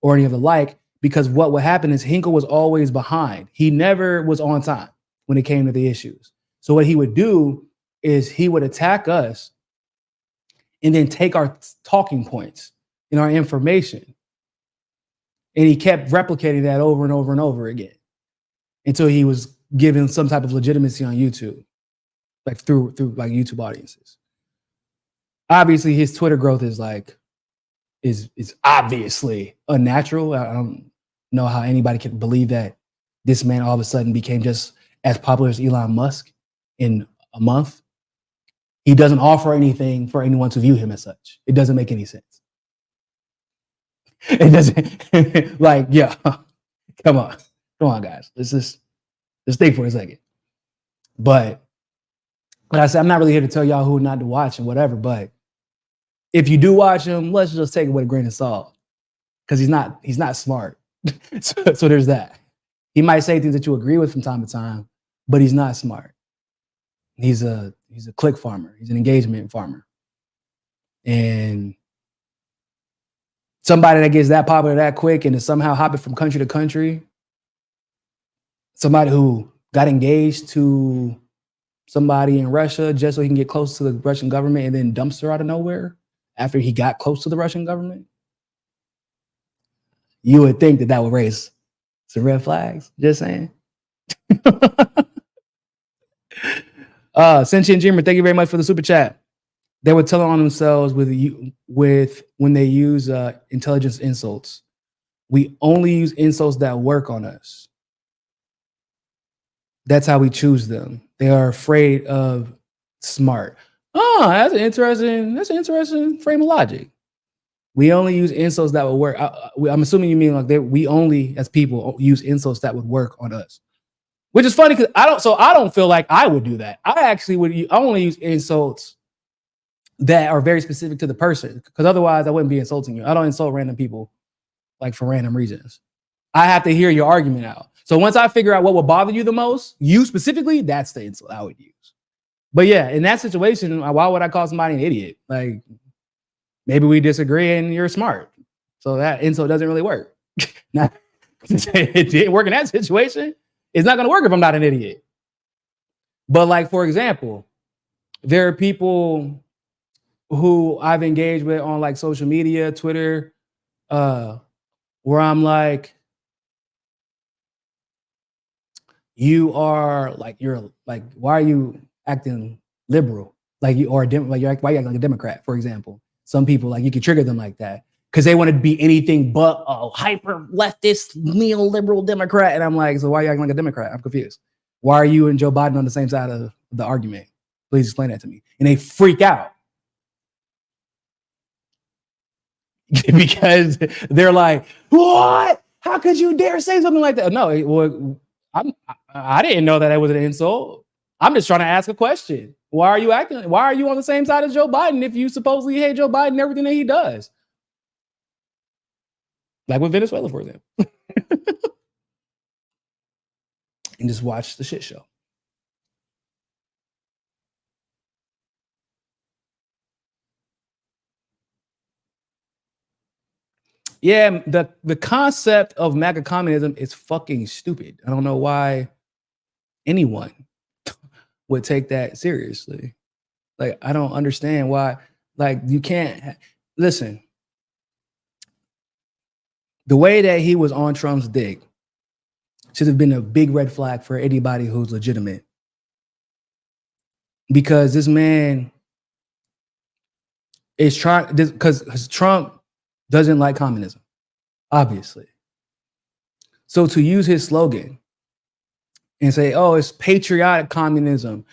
or any of the like, because what would happen is Hinkle was always behind. He never was on time when it came to the issues. So what he would do is he would attack us and then take our talking points and our information. And he kept replicating that over and over and over again until he was given some type of legitimacy on YouTube, like through like YouTube audiences. Obviously, his Twitter growth is obviously unnatural. I don't know how anybody can believe that this man all of a sudden became just as popular as Elon Musk in a month. He doesn't offer anything for anyone to view him as such. It doesn't make any sense. It doesn't like, yeah. Come on, guys. Let's think for a second. But like I said, I'm not really here to tell y'all who not to watch and whatever, but if you do watch him, let's just take it with a grain of salt. Because he's not smart. so there's that. He might say things that you agree with from time to time, but he's not smart. He's a click farmer. He's an engagement farmer. And somebody that gets that popular that quick and is somehow hopping from country to country, somebody who got engaged to somebody in Russia just so he can get close to the Russian government and then dumps her out of nowhere after he got close to the Russian government, you would think that would raise some red flags. Just saying. Sentient Dreamer, thank you very much for the super chat. They were telling on themselves with when they use intelligence insults. We only use insults that work on us. That's how we choose them. They are afraid of smart. Oh, that's an interesting frame of logic. We only use insults that will work. I'm assuming you mean like we only, as people, use insults that would work on us. Which is funny because I don't feel like I would do that. I only use insults that are very specific to the person, because otherwise I wouldn't be insulting you. I don't insult random people like for random reasons. I have to hear your argument out. So once I figure out what would bother you the most, you specifically, that's the insult I would use. But yeah, in that situation, why would I call somebody an idiot? Like, maybe we disagree and you're smart. So that insult doesn't really work. Now, it didn't work in that situation. It's not going to work if I'm not an idiot. But like, for example, there are people who I've engaged with on like social media, Twitter, where I'm like, you're like, why are you acting liberal? Like why you acting like a Democrat, for example. Some people, like, you can trigger them like that because they want to be anything but a hyper leftist, neoliberal Democrat. And I'm like, so why are you acting like a Democrat? I'm confused. Why are you and Joe Biden on the same side of the argument? Please explain that to me. And they freak out because they're like, what? How could you dare say something like that? No, well, I didn't know that it was an insult. I'm just trying to ask a question. Why are you on the same side as Joe Biden if you supposedly hate Joe Biden and everything that he does? Like with Venezuela, for example. And just watch the shit show. Yeah, the concept of MAGA communism is fucking stupid. I don't know why anyone would take that seriously. Like, I don't understand why. Like, you can't listen. The way that he was on Trump's dick should have been a big red flag for anybody who's legitimate. Because this man is trying, because Trump doesn't like communism, obviously. So to use his slogan and say, oh, it's patriotic communism,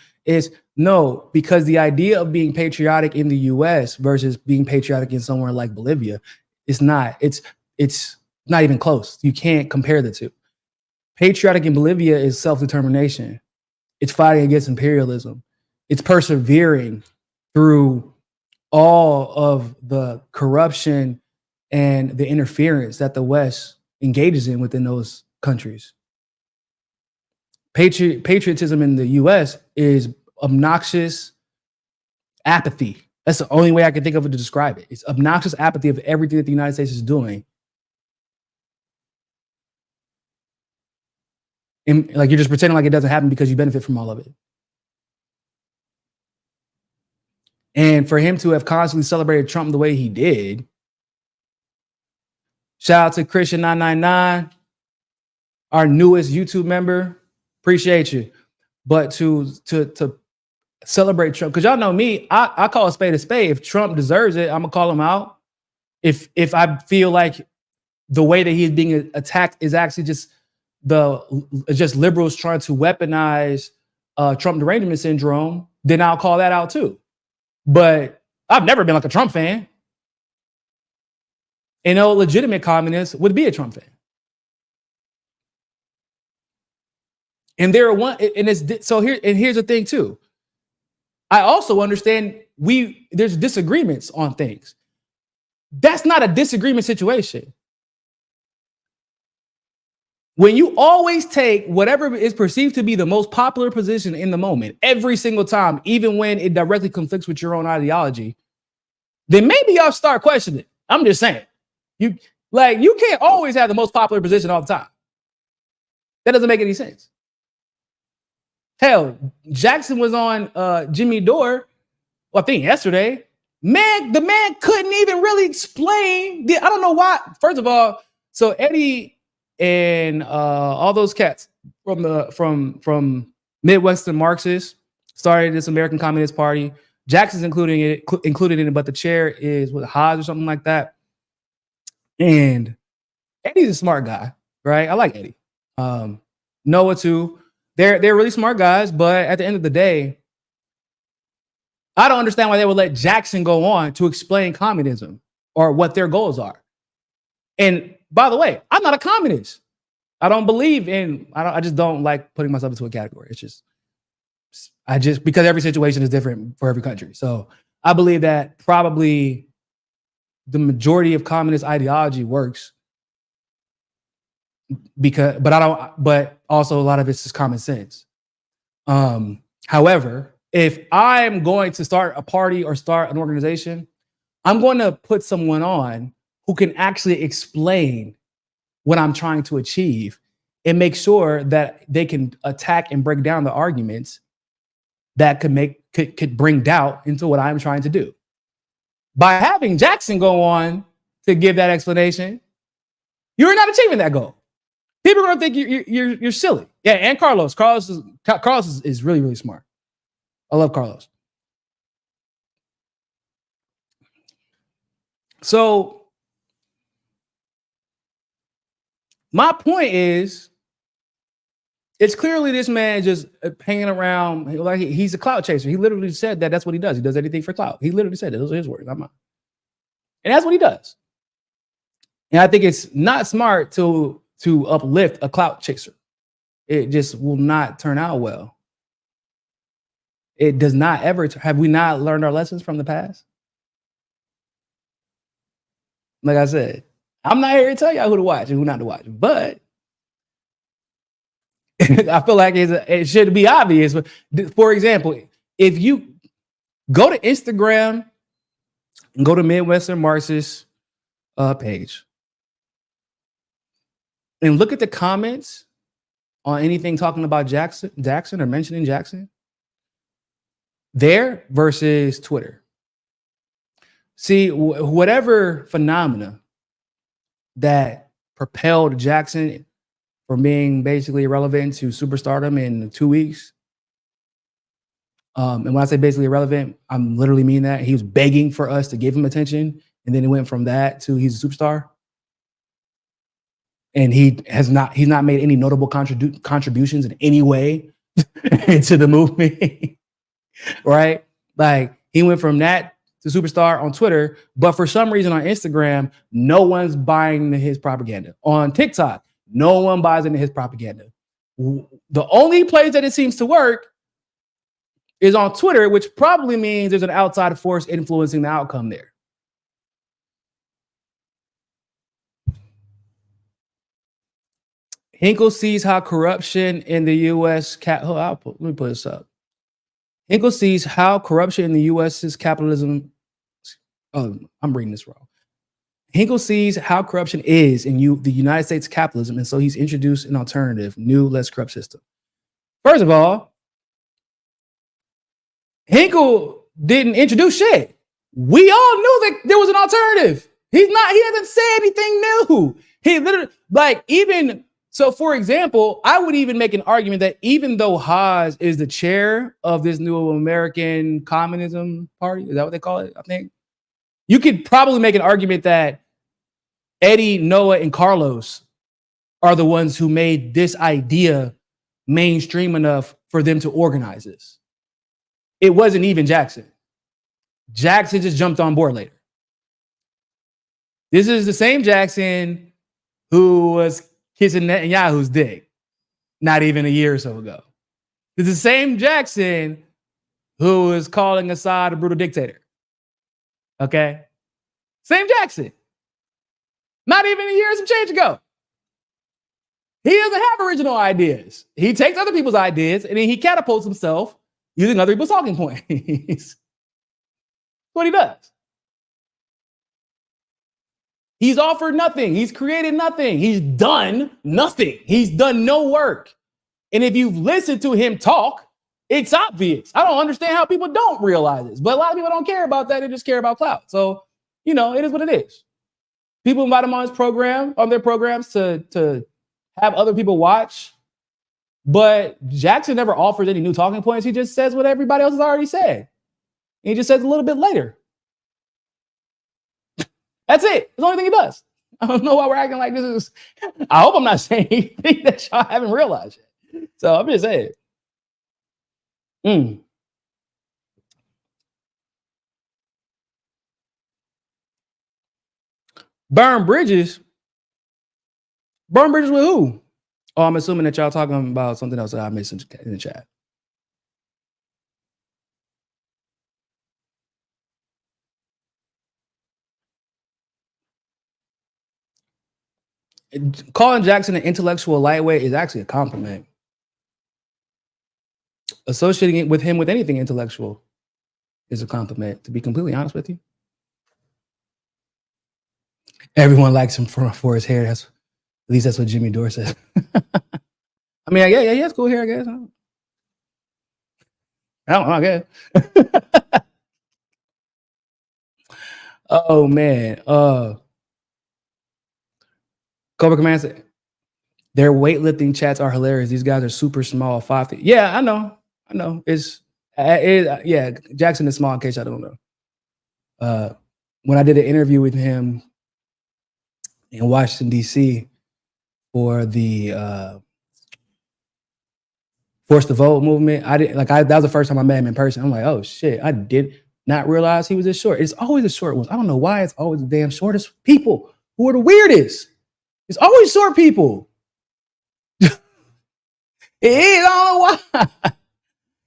no, because the idea of being patriotic in the US versus being patriotic in somewhere like Bolivia is not, it's not even close. You can't compare the two. Patriotic in Bolivia is self-determination. It's fighting against imperialism. It's persevering through all of the corruption and the interference that the West engages in within those countries. Patriotism in the US is obnoxious apathy. That's the only way I can think of it to describe it. It's obnoxious apathy of everything that the United States is doing. And like, you're just pretending like it doesn't happen because you benefit from all of it. And for him to have constantly celebrated Trump the way he did, shout out to Christian999, our newest YouTube member. Appreciate you. But to celebrate Trump, because y'all know me, I call a spade a spade. If Trump deserves it, I'm gonna call him out. If I feel like the way that he's being attacked is actually just liberals trying to weaponize Trump derangement syndrome, then I'll call that out too. But I've never been like a Trump fan. And no legitimate communist would be a Trump fan. And here's the thing too. I also understand there's disagreements on things. That's not a disagreement situation. When you always take whatever is perceived to be the most popular position in the moment, every single time, even when it directly conflicts with your own ideology, then maybe y'all start questioning. I'm just saying. You can't always have the most popular position all the time. That doesn't make any sense. Hell, Jackson was on Jimmy Dore, well, I think yesterday. Man, the man couldn't even really explain. I don't know why. First of all, so Eddie and all those cats from Midwestern Marxists started this American Communist Party. Jackson's included in it, but the chair is with Haas or something like that. And Eddie's a smart guy, right? I like Eddie. Noah too. They're really smart guys, but at the end of the day, I don't understand why they would let Jackson go on to explain communism or what their goals are. And by the way, I'm not a communist. I don't believe in. I just don't like putting myself into a category. It's just because every situation is different for every country. So I believe that probably the majority of communist ideology works but also a lot of it's just common sense. However, if I'm going to start a party or start an organization, I'm going to put someone on who can actually explain what I'm trying to achieve and make sure that they can attack and break down the arguments that could bring doubt into what I'm trying to do. By having Jackson go on to give that explanation, you're not achieving that goal. People are going to think you're silly. Yeah, and Carlos. Carlos is really, really smart. I love Carlos. So my point is, it's clearly this man just hanging around like he's a clout chaser. He literally said that that's what he does. He does anything for clout. He literally said that. Those are his words. I'm not. And that's what he does. And I think it's not smart to uplift a clout chaser. It just will not turn out well. It does not ever. Have we not learned our lessons from the past? Like I said, I'm not here to tell y'all who to watch and who not to watch, but I feel like it should be obvious. For example, if you go to Instagram and go to Midwestern Marxist page and look at the comments on anything talking about Jackson or mentioning Jackson, there versus Twitter. See, whatever phenomena that propelled Jackson from being basically irrelevant to superstardom in 2 weeks. And when I say basically irrelevant, I'm literally mean that. He was begging for us to give him attention. And then it went from that to he's a superstar. And he's not made any notable contributions in any way to the movement. Right? Like he went from that to superstar on Twitter, but for some reason on Instagram, no one's buying his propaganda. On TikTok, no one buys into his propaganda. The only place that it seems to work is on Twitter, which probably means there's an outside force influencing the outcome there. Hinkle sees how corruption in the U.S. Let me put this up. Hinkle sees how corruption in the U.S.'s capitalism. Oh, I'm reading this wrong. Hinkle sees how corruption is in the United States capitalism, and so he's introduced an alternative, new, less corrupt system. First of all, Hinkle didn't introduce shit. We all knew that there was an alternative. He hasn't said anything new. He literally, so for example, I would even make an argument that even though Haas is the chair of this new American Communism Party, is that what they call it? I think you could probably make an argument that Eddie, Noah, and Carlos are the ones who made this idea mainstream enough for them to organize this. It wasn't even Jackson. Jackson just jumped on board later. This is the same Jackson who was kissing Netanyahu's dick not even a year or so ago. It's the same Jackson who was calling Assad a brutal dictator. Okay? Same Jackson. Not even a year and some change ago. He doesn't have original ideas. He takes other people's ideas and then he catapults himself using other people's talking points. That's what he does. He's offered nothing. He's created nothing. He's done nothing. He's done no work. And if you've listened to him talk, It's obvious. I don't understand how people don't realize this, but a lot of people don't care about that. They just care about clout. So, you know, it is what it is. People invite him on his program, on their programs to have other people watch. But Jackson never offers any new talking points. He just says what everybody else has already said. And he just says a little bit later. That's it. That's the only thing he does. I don't know why we're acting like this is. I hope I'm not saying anything that y'all haven't realized yet. So I'm just saying. Burn bridges. Burn bridges with who? Oh, I'm assuming that y'all talking about something else that I missed in the chat. Calling Jackson an intellectual lightweight is actually a compliment. Associating it with him with anything intellectual is a compliment, to be completely honest with you. Everyone likes him for his hair. At least that's what Jimmy Dore said. I mean, yeah, he has cool hair, I guess. I don't know, I guess. Oh man. Cobra Command said, their weightlifting chats are hilarious. These guys are super small, 5 feet. Yeah, I know. Yeah, Jackson is small in case I don't know. When I did an interview with him in Washington, D.C. for the Force the Vote movement, that was the first time I met him in person. I'm like, oh shit, I did not realize he was this short. It's always the short ones. I don't know why it's always the damn shortest people who are the weirdest. It's always short people. It is, I don't know why.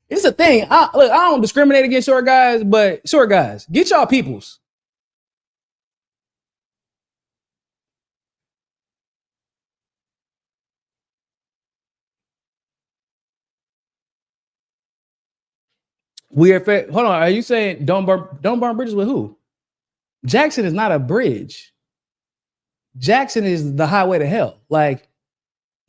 It's a thing. I don't discriminate against short guys, but short guys, get y'all peoples. Hold on, are you saying don't burn bridges with who? Jackson is not a bridge. Jackson is the highway to hell. Like,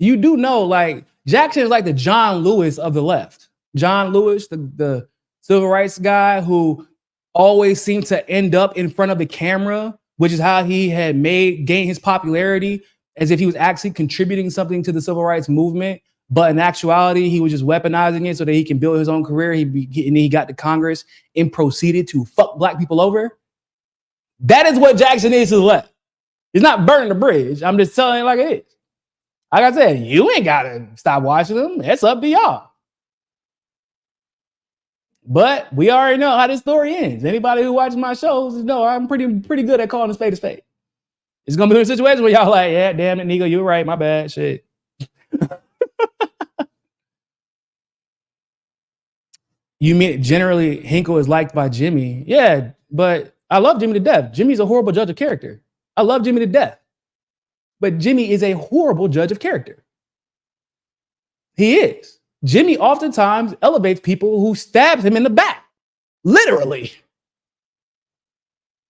you do know, like, Jackson is like the John Lewis of the left. John Lewis, the civil rights guy who always seemed to end up in front of the camera, which is how he had gained his popularity, as if he was actually contributing something to the civil rights movement. But in actuality, he was just weaponizing it so that he can build his own career. He got to Congress and proceeded to fuck black people over. That is what Jackson is to the left. He's not burning the bridge. I'm just telling it like it is. Like I said, you ain't got to stop watching them. It's up to y'all. But we already know how this story ends. Anybody who watches my shows know I'm pretty good at calling a spade a spade. It's going to be a situation where y'all like, yeah, damn it, Niko, you were right. My bad. Shit. You mean generally Hinkle is liked by Jimmy? Yeah, but I love Jimmy to death. Jimmy's a horrible judge of character. I love Jimmy to death. But Jimmy is a horrible judge of character. He is. Jimmy oftentimes elevates people who stabs him in the back. Literally.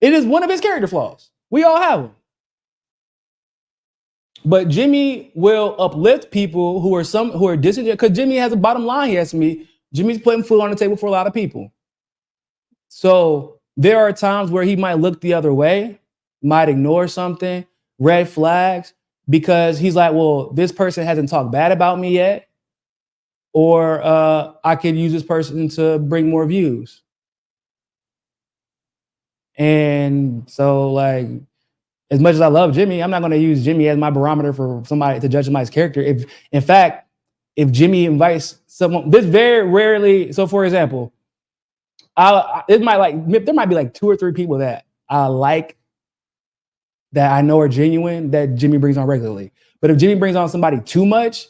It is one of his character flaws. We all have them. But Jimmy will uplift people who are disingenuous, because Jimmy has a bottom line, he has to me. Jimmy's putting food on the table for a lot of people. So there are times where he might look the other way, might ignore something, red flags, because he's like, well, this person hasn't talked bad about me yet, or I could use this person to bring more views. And so, like, as much as I love Jimmy, I'm not going to use Jimmy as my barometer for somebody to judge somebody's character. If Jimmy invites someone, this very rarely. So, for example, there might be like 2 or 3 people that I like that I know are genuine that Jimmy brings on regularly. But if Jimmy brings on somebody too much,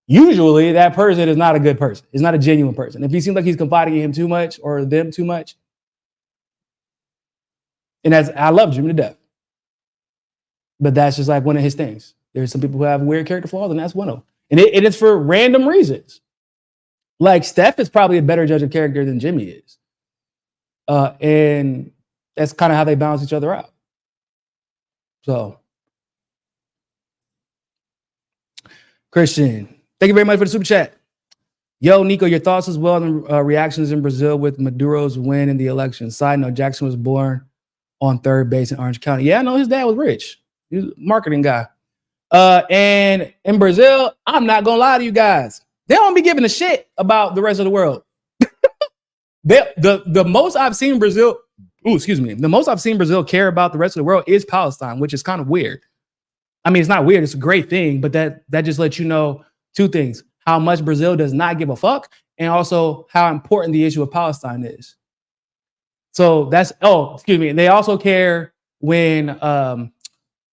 usually that person is not a good person. It's not a genuine person. If he seems like he's confiding in him too much or them too much, and I love Jimmy to death. But that's just like one of his things. There's some people who have weird character flaws, and that's one of them. And it is for random reasons. Like, Steph is probably a better judge of character than Jimmy is. And that's kind of how they balance each other out. So, Christian, thank you very much for the super chat. Yo, Niko, your thoughts as well on reactions in Brazil with Maduro's win in the election. Side note, Jackson was born on third base in Orange County. Yeah, I know his dad was rich. He was a marketing guy. And in Brazil, I'm not gonna lie to you guys. They don't be giving a shit about the rest of the world. The most I've seen Brazil, the most I've seen Brazil care about the rest of the world is Palestine, which is kind of weird. I mean, it's not weird, it's a great thing, but that just lets you know two things: how much Brazil does not give a fuck, and also how important the issue of Palestine is. So that's, and they also care when the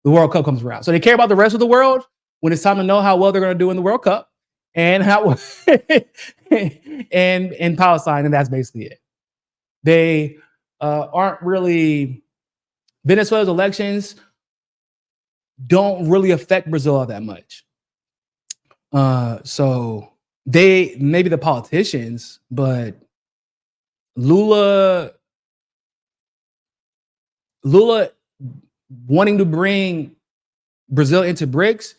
World Cup comes around. So they care about the rest of the world when it's time to know how well they're going to do in the World Cup, and how and Palestine, and that's basically it. They aren't really, Venezuela's elections don't really affect Brazil all that much. So they, maybe the politicians, but Lula wanting to bring Brazil into BRICS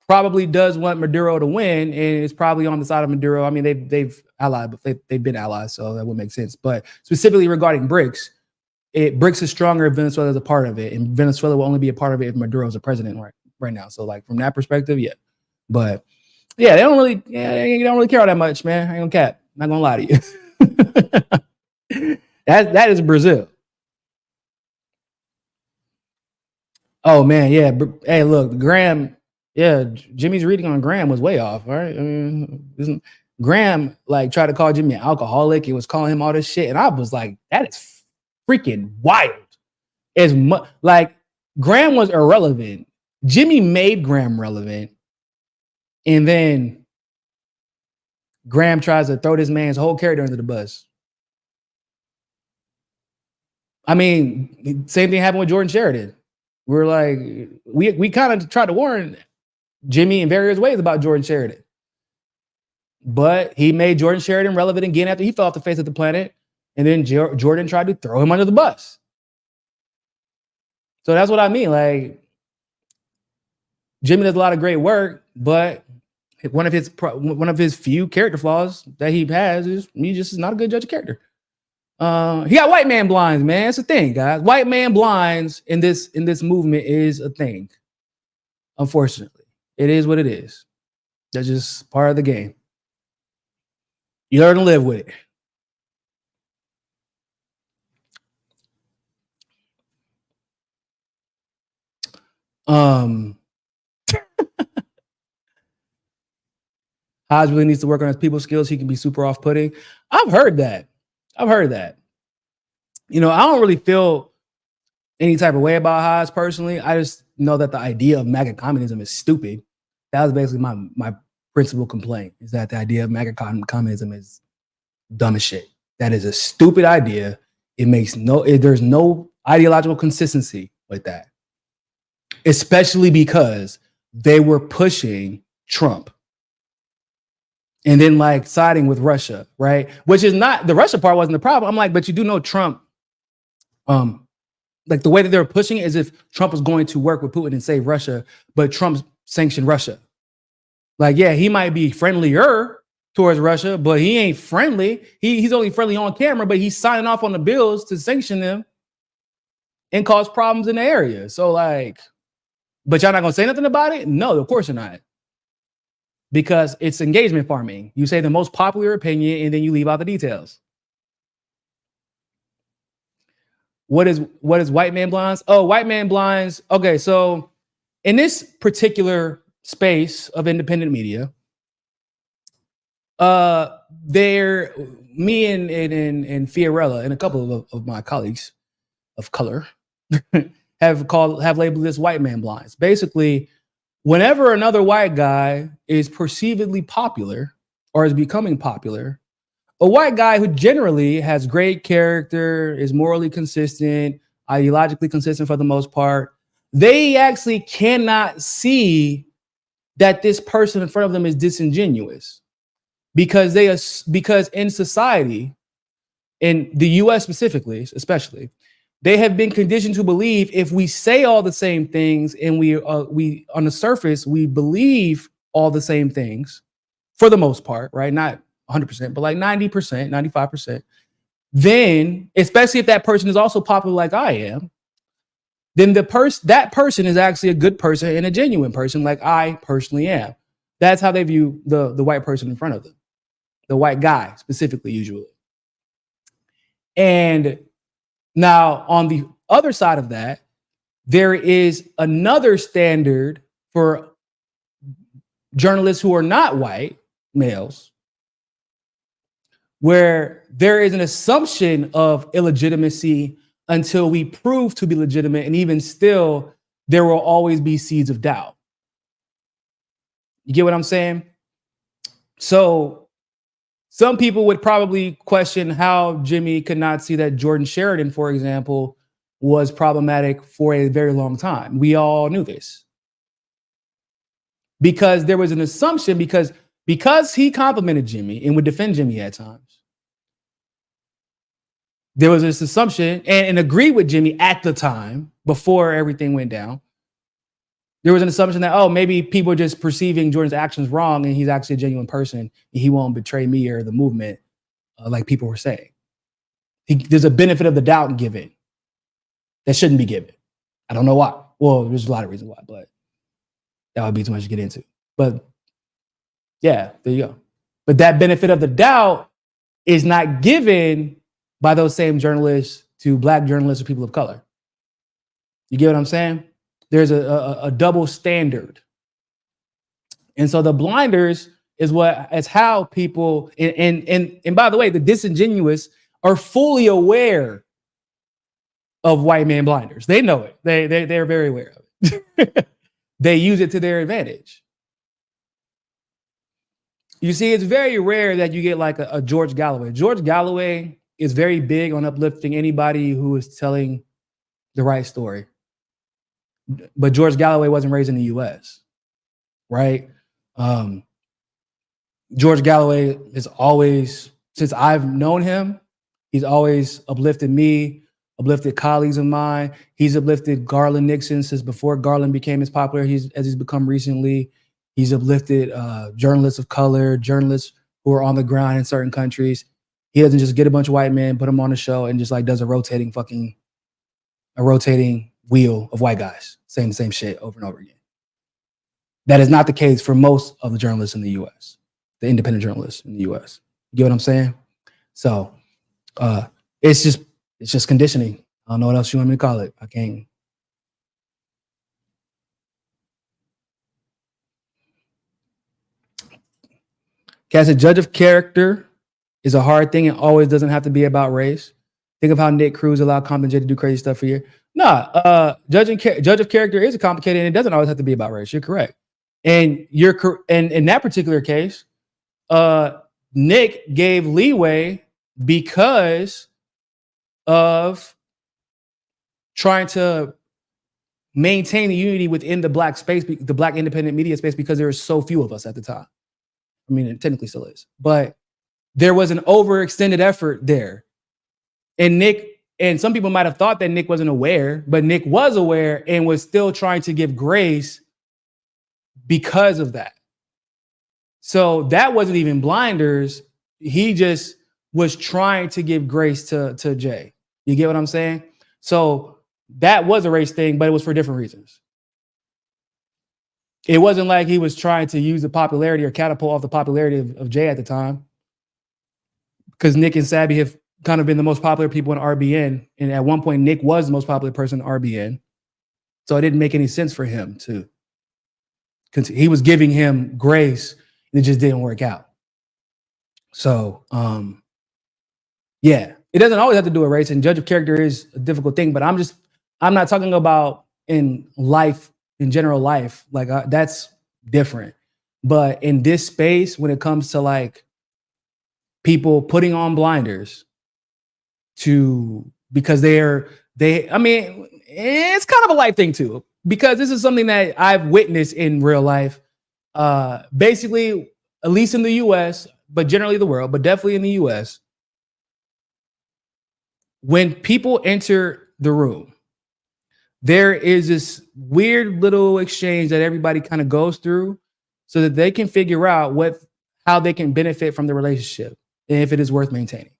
probably does want Maduro to win, and it's probably on the side of Maduro. I mean, they've allied, but they've been allies, so that would make sense. But specifically regarding BRICS, BRICS is stronger if Venezuela is a part of it, and Venezuela will only be a part of it if Maduro is a president right now. So, like, from that perspective, yeah. But yeah, they don't really care all that much, man. I ain't gonna cap. Not gonna lie to you. that is Brazil. Oh man, yeah. Hey, look, Graham. Yeah, Jimmy's reading on Graham was way off. All right, I mean, Graham like tried to call Jimmy an alcoholic. He was calling him all this shit, and I was like, that is freaking wild. As much like Graham was irrelevant. Jimmy made Graham relevant, and then Graham tries to throw this man's whole character under the bus. I mean, same thing happened with Jordan Sheridan. We're like, we kind of tried to warn Jimmy in various ways about Jordan Sheridan, but he made Jordan Sheridan relevant again after he fell off the face of the planet, and then Jordan tried to throw him under the bus. So that's what I mean. Like, Jimmy does a lot of great work, but one of his few character flaws that he has is he just is not a good judge of character. He got white man blinds, man. It's a thing, guys. White man blinds in this movement is a thing. Unfortunately, it is what it is. That's just part of the game. You learn to live with it. Hodge really needs to work on his people skills. He can be super off-putting. I've heard that. You know, I don't really feel any type of way about Hodge personally. I just know that the idea of MAGA communism is stupid. That was basically my principal complaint, is that the idea of MAGA communism is dumb as shit. That is a stupid idea. There's no ideological consistency with that, especially because they were pushing Trump and then like siding with Russia, right? Which is not, the Russia part wasn't the problem. I'm like, but you do know Trump, like the way that they were pushing it is if Trump was going to work with Putin and save Russia, but Trump sanctioned Russia. Like, yeah, he might be friendlier towards Russia, but he ain't friendly. He's only friendly on camera, but he's signing off on the bills to sanction them and cause problems in the area. So like, but y'all not gonna say nothing about it? No, of course you're not. Because it's engagement farming. You say the most popular opinion and then you leave out the details. What is white man blinds? Oh, white man blinds. Okay, so in this particular space of independent media, me and Fiorella and a couple of my colleagues of color have labeled this white man blinds. Basically, whenever another white guy is perceivedly popular or is becoming popular, a white guy who generally has great character, is morally consistent, ideologically consistent for the most part, they actually cannot see that this person in front of them is disingenuous, because in society, in the US specifically, especially, they have been conditioned to believe if we say all the same things and we on the surface we believe all the same things, for the most part, right? Not 100%, but like 90%, 95%. Then, especially if that person is also popular like I am, then that person is actually a good person and a genuine person like I personally am. That's how they view the white person in front of them, the white guy specifically, usually. And now on the other side of that, there is another standard for journalists who are not white males, where there is an assumption of illegitimacy until we prove to be legitimate. And even still, there will always be seeds of doubt. You get what I'm saying? So some people would probably question how Jimmy could not see that Jordan Sheridan, for example, was problematic for a very long time. We all knew this. Because there was an assumption, because he complimented Jimmy and would defend Jimmy at times. There was this assumption and agreed with Jimmy at the time before everything went down. There was an assumption that, oh, maybe people are just perceiving Jordan's actions wrong and he's actually a genuine person and he won't betray me or the movement like people were saying. There's a benefit of the doubt given that shouldn't be given. I don't know why. Well, there's a lot of reasons why, but that would be too much to get into. But yeah, there you go. But that benefit of the doubt is not given by those same journalists to Black journalists or people of color. You get what I'm saying? There's a double standard. And so the blinders is how people, and by the way, the disingenuous are fully aware of white man blinders. They know it. They're very aware of it. They use it to their advantage. You see, it's very rare that you get like a George Galloway. George Galloway is very big on uplifting anybody who is telling the right story. But George Galloway wasn't raised in the US, right? George Galloway is always, since I've known him, he's always uplifted me, uplifted colleagues of mine. He's uplifted Garland Nixon since before Garland became as popular as he's become recently. He's uplifted journalists of color, journalists who are on the ground in certain countries. He doesn't just get a bunch of white men, put them on the show, and just like does a rotating wheel of white guys saying the same shit over and over again. That is not the case for most of the journalists in the US, the independent journalists in the US. You get what I'm saying? So it's just conditioning. I don't know what else you want me to call it. I can't. As a judge of character is a hard thing and always doesn't have to be about race. Think of how Nick Cruz allowed Compton J to do crazy stuff for you. Judge of character is complicated and it doesn't always have to be about race. You're correct. And in that particular case, Nick gave leeway because of trying to maintain the unity within the Black space, the Black independent media space, because there were so few of us at the time. I mean, it technically still is, but there was an overextended effort there. And some people might have thought that Nick wasn't aware, but Nick was aware and was still trying to give grace because of that. So that wasn't even blinders. He just was trying to give grace to Jay. You get what I'm saying? So that was a race thing, but it was for different reasons. It wasn't like he was trying to use the popularity or catapult off the popularity of Jay at the time, because Nick and Sabby have kind of been the most popular people in RBN. And at one point, Nick was the most popular person in RBN. So it didn't make any sense for him to continue. He was giving him grace and it just didn't work out. So, yeah, it doesn't always have to do with race, and judge of character is a difficult thing, but I'm not talking about in life, in general life, like that's different. But in this space, when it comes to like people putting on blinders because I mean, it's kind of a life thing too, because this is something that I've witnessed in real life. Basically, at least in the US, but generally the world, but definitely in the US, when people enter the room, there is this weird little exchange that everybody kind of goes through so that they can figure out how they can benefit from the relationship and if it is worth maintaining.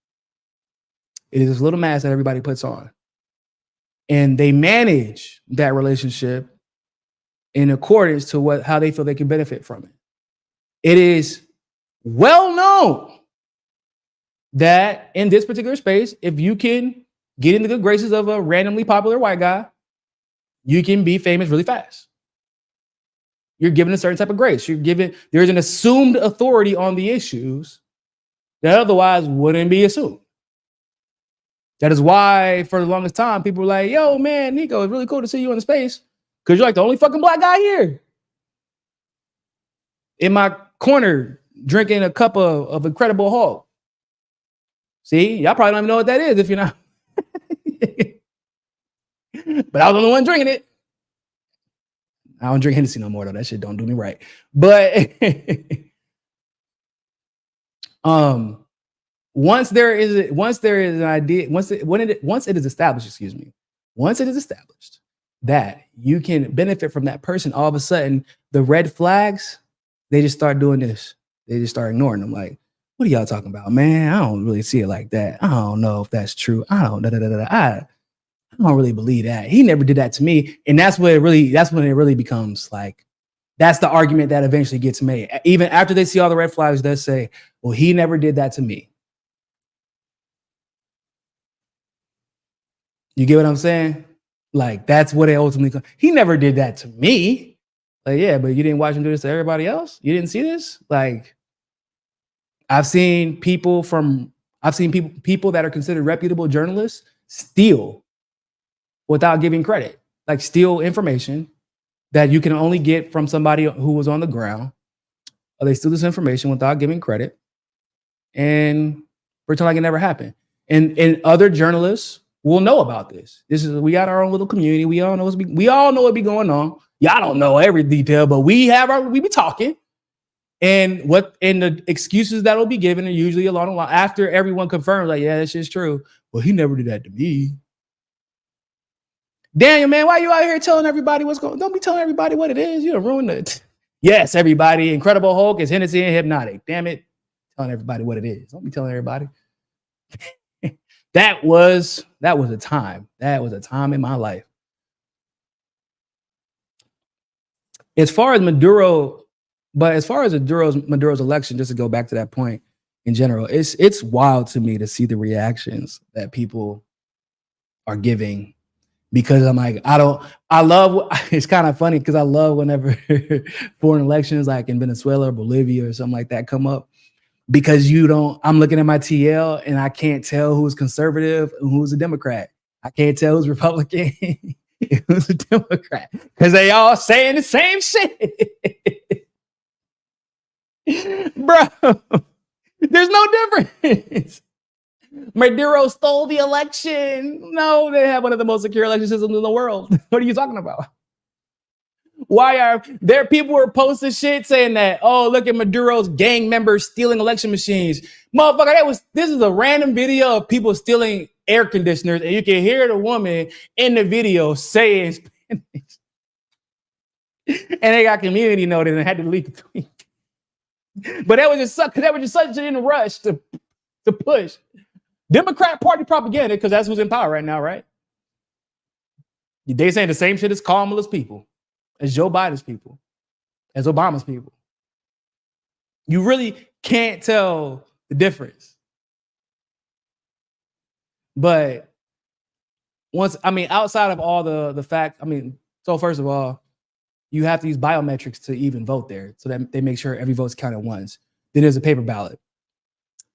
It is this little mask that everybody puts on. And they manage that relationship in accordance to how they feel they can benefit from it. It is well known that in this particular space, if you can get in the good graces of a randomly popular white guy, you can be famous really fast. You're given a certain type of grace. There's an assumed authority on the issues that otherwise wouldn't be assumed. That is why, for the longest time, people were like, yo, man, Niko, it's really cool to see you in the space because you're like the only fucking black guy here. In my corner, drinking a cup of Incredible Hulk. See, y'all probably don't even know what that is if you're not. But I was the only one drinking it. I don't drink Hennessy no more, though. That shit don't do me right. But once it is established that you can benefit from that person, all of a sudden the red flags, they just start doing this. They just start ignoring them. Like, what are y'all talking about, man? I don't really see it like that. I don't know if that's true. I don't really believe that. He never did that to me. And that's when it really becomes like, that's the argument that eventually gets made. Even after they see all the red flags, they say, well, he never did that to me. You get what I'm saying? Like, that's what it ultimately, he never did that to me. Like, yeah, but you didn't watch him do this to everybody else? You didn't see this? Like, I've seen people that are considered reputable journalists steal without giving credit, like steal information that you can only get from somebody who was on the ground. Or they steal this information without giving credit and pretend like it never happened. And other journalists will know about this. We got our own little community. We all know what be going on. Y'all don't know every detail, but we be talking. And the excuses that will be given are usually along the line after everyone confirms, like, yeah, that shit's true. Well, he never did that to me. Daniel, man, why you out here telling everybody what's going on? Don't be telling everybody what it is. You don't ruin it. Yes, everybody. Incredible Hulk is Hennessy and hypnotic. Damn it. Telling everybody what it is. Don't be telling everybody. That was a time. That was a time in my life. As far as Maduro's election, just to go back to that point in general, it's wild to me to see the reactions that people are giving, because I'm like, it's kind of funny because I love whenever foreign elections like in Venezuela or Bolivia or something like that come up, because I'm looking at my TL and I can't tell who's conservative and who's a Democrat. I can't tell who's Republican and who's a Democrat because they all saying the same shit. Bro, there's no difference. Maduro stole the election. No, they have one of the most secure election systems in the world. What are you talking about? Why are there people who are posting shit saying that, oh, look at Maduro's gang members stealing election machines? Motherfucker, this is a random video of people stealing air conditioners, and you can hear the woman in the video saying Spanish. And they got community noted and had to delete the tweet. But that was just such in a rush to push Democrat Party propaganda, because that's who's in power right now, right? They saying the same shit as Kamala's people, as Joe Biden's people, as Obama's people. You really can't tell the difference. But outside of all the fact, so first of all, you have to use biometrics to even vote there, so that they make sure every vote's counted once. Then there's a paper ballot.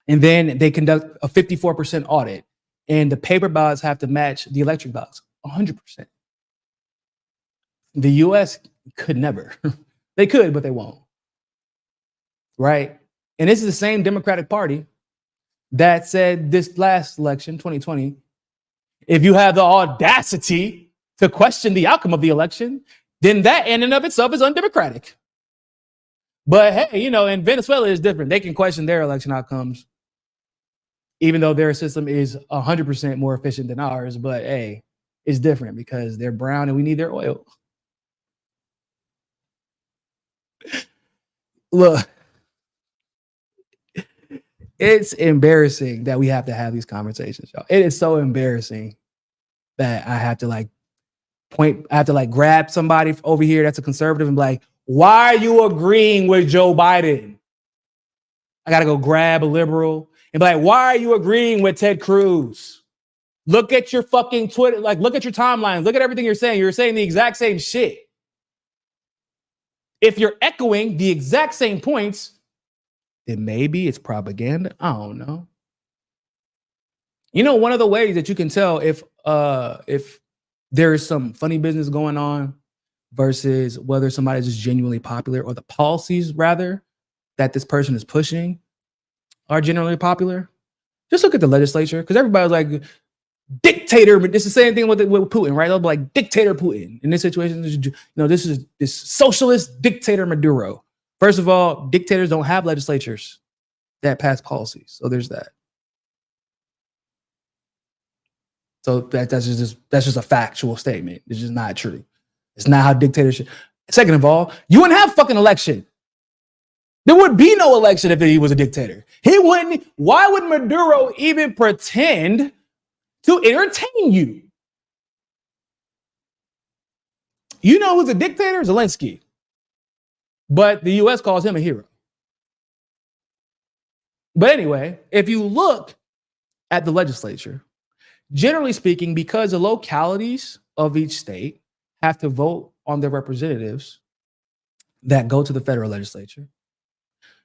And then they conduct a 54% audit, and the paper ballots have to match the electric ballots 100%. The US could never. They could, but they won't. Right? And this is the same Democratic Party that said this last election, 2020, if you have the audacity to question the outcome of the election, then that in and of itself is undemocratic. But hey, in Venezuela is different. They can question their election outcomes, even though their system is 100% more efficient than ours. But hey, it's different because they're brown and we need their oil. Look, It's embarrassing that we have to have these conversations, y'all. It is so embarrassing that I have to like grab somebody over here that's a conservative and be like, why are you agreeing with Joe Biden? I gotta go grab a liberal and be like, why are you agreeing with Ted Cruz? Look at your fucking Twitter, like look at your timelines, look at everything you're saying. You're saying the exact same shit. If you're echoing the exact same points, then maybe it's propaganda. I don't know. You know, one of the ways that you can tell if there's some funny business going on versus whether somebody's just genuinely popular or the policies rather that this person is pushing are generally popular. Just look at the legislature, because everybody's like dictator, but it's the same thing with Putin, right? They'll be like dictator Putin. In this situation, you know, this is this socialist dictator Maduro. First of all, dictators don't have legislatures that pass policies, so there's that. So that's just a factual statement. It's just not true. It's not how dictatorship. Second of all, you wouldn't have fucking election. There would be no election if he was a dictator. He wouldn't. Why would Maduro even pretend to entertain you? You know who's a dictator? Zelensky. But the US calls him a hero. But anyway, if you look at the legislature, generally speaking, because the localities of each state have to vote on their representatives that go to the federal legislature,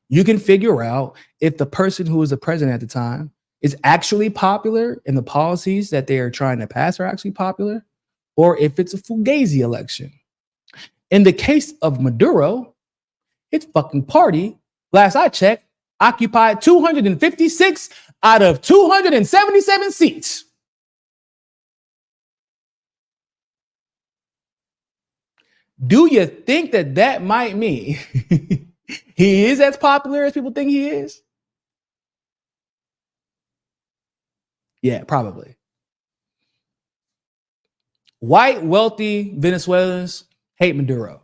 you can figure out if the person who is the president at the time is actually popular and the policies that they are trying to pass are actually popular, or if it's a fugazi election. In the case of Maduro, his fucking party, last I checked, occupied 256 out of 277 seats. Do you think that might mean he is as popular as people think he is? Yeah, probably. White, wealthy Venezuelans hate Maduro.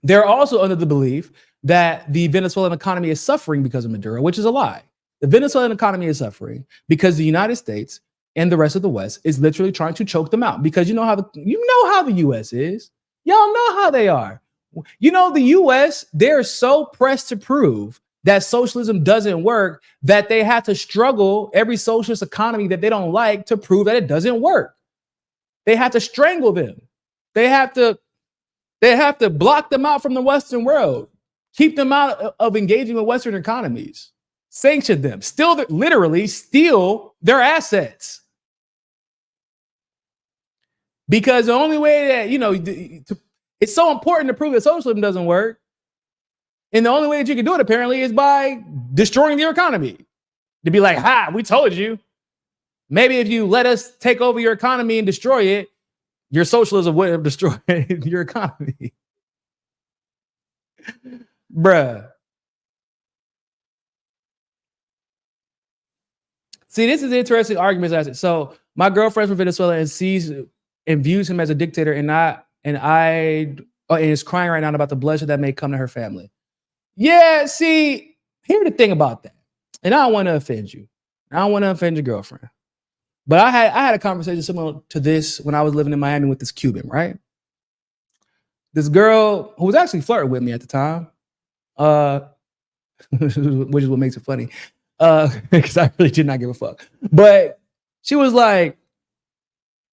They're also under the belief that the Venezuelan economy is suffering because of Maduro, which is a lie. The Venezuelan economy is suffering because the United States and the rest of the West is literally trying to choke them out, because you know how the US is. Y'all know how they are. You know, the US, they're so pressed to prove that socialism doesn't work that they have to struggle every socialist economy that they don't like to prove that it doesn't work. They have to strangle them. They have to block them out from the Western world, keep them out of engaging with Western economies, sanction them, literally steal their assets. Because the only way that, you know, it's so important to prove that socialism doesn't work. And the only way that you can do it, apparently, is by destroying your economy. To be like, ha, we told you. Maybe if you let us take over your economy and destroy it, your socialism wouldn't have destroyed your economy. Bruh. See, this is an interesting argument. So my girlfriend's from Venezuela and sees and views him as a dictator, and is crying right now about the bloodshed that may come to her family. Yeah, see, here's the thing about that. And I don't want to offend you. I don't want to offend your girlfriend. But I had a conversation similar to this when I was living in Miami with this Cuban, right? This girl who was actually flirting with me at the time, which is what makes it funny, because I really did not give a fuck. But she was like,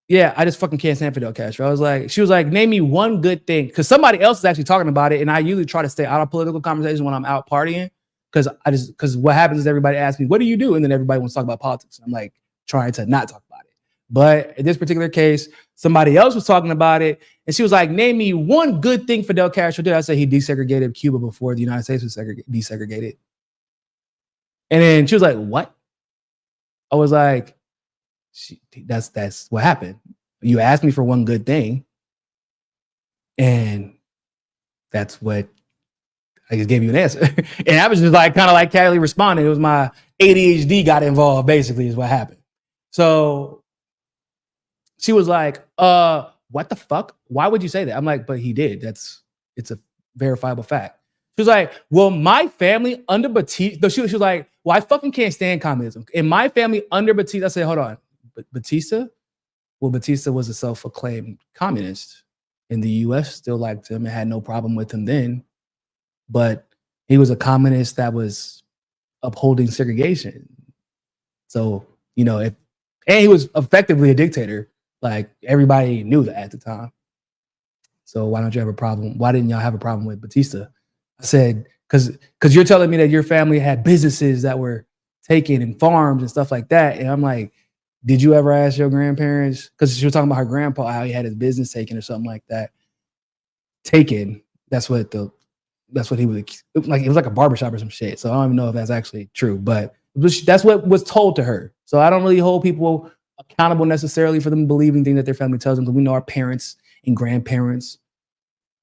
yeah, I just fucking can't stand Fidel Castro. She was like, name me one good thing. Because somebody else is actually talking about it. And I usually try to stay out of political conversations when I'm out partying. Because what happens is everybody asks me, what do you do? And then everybody wants to talk about politics. And I'm like, trying to not talk about it. But in this particular case, somebody else was talking about it. And she was like, name me one good thing Fidel Castro did. I said he desegregated Cuba before the United States was desegregated. And then she was like, what? I was like, that's what happened. You asked me for one good thing, and that's what I just gave you an answer. And I was just like kind of like casually responding. It was my ADHD got involved, basically, is what happened. So she was like, what the fuck? Why would you say that? I'm like, but he did. It's a verifiable fact. She was like, well, my family under Batista, she was like, well, I fucking can't stand communism. In my family under Batista, I said, hold on, Batista? Well, Batista was a self-acclaimed communist. In the US still liked him and had no problem with him then. But he was a communist that was upholding segregation. So, and he was effectively a dictator. Like, everybody knew that at the time. So why don't you have a problem? Why didn't y'all have a problem with Batista? I said, because you're telling me that your family had businesses that were taken and farms and stuff like that. And I'm like, did you ever ask your grandparents? Because she was talking about her grandpa, how he had his business taken or something like that. Taken. That's what he was like. It was like a barbershop or some shit. So I don't even know if that's actually true, but that's what was told to her. So I don't really hold people accountable necessarily for them believing things that their family tells them, because we know our parents and grandparents,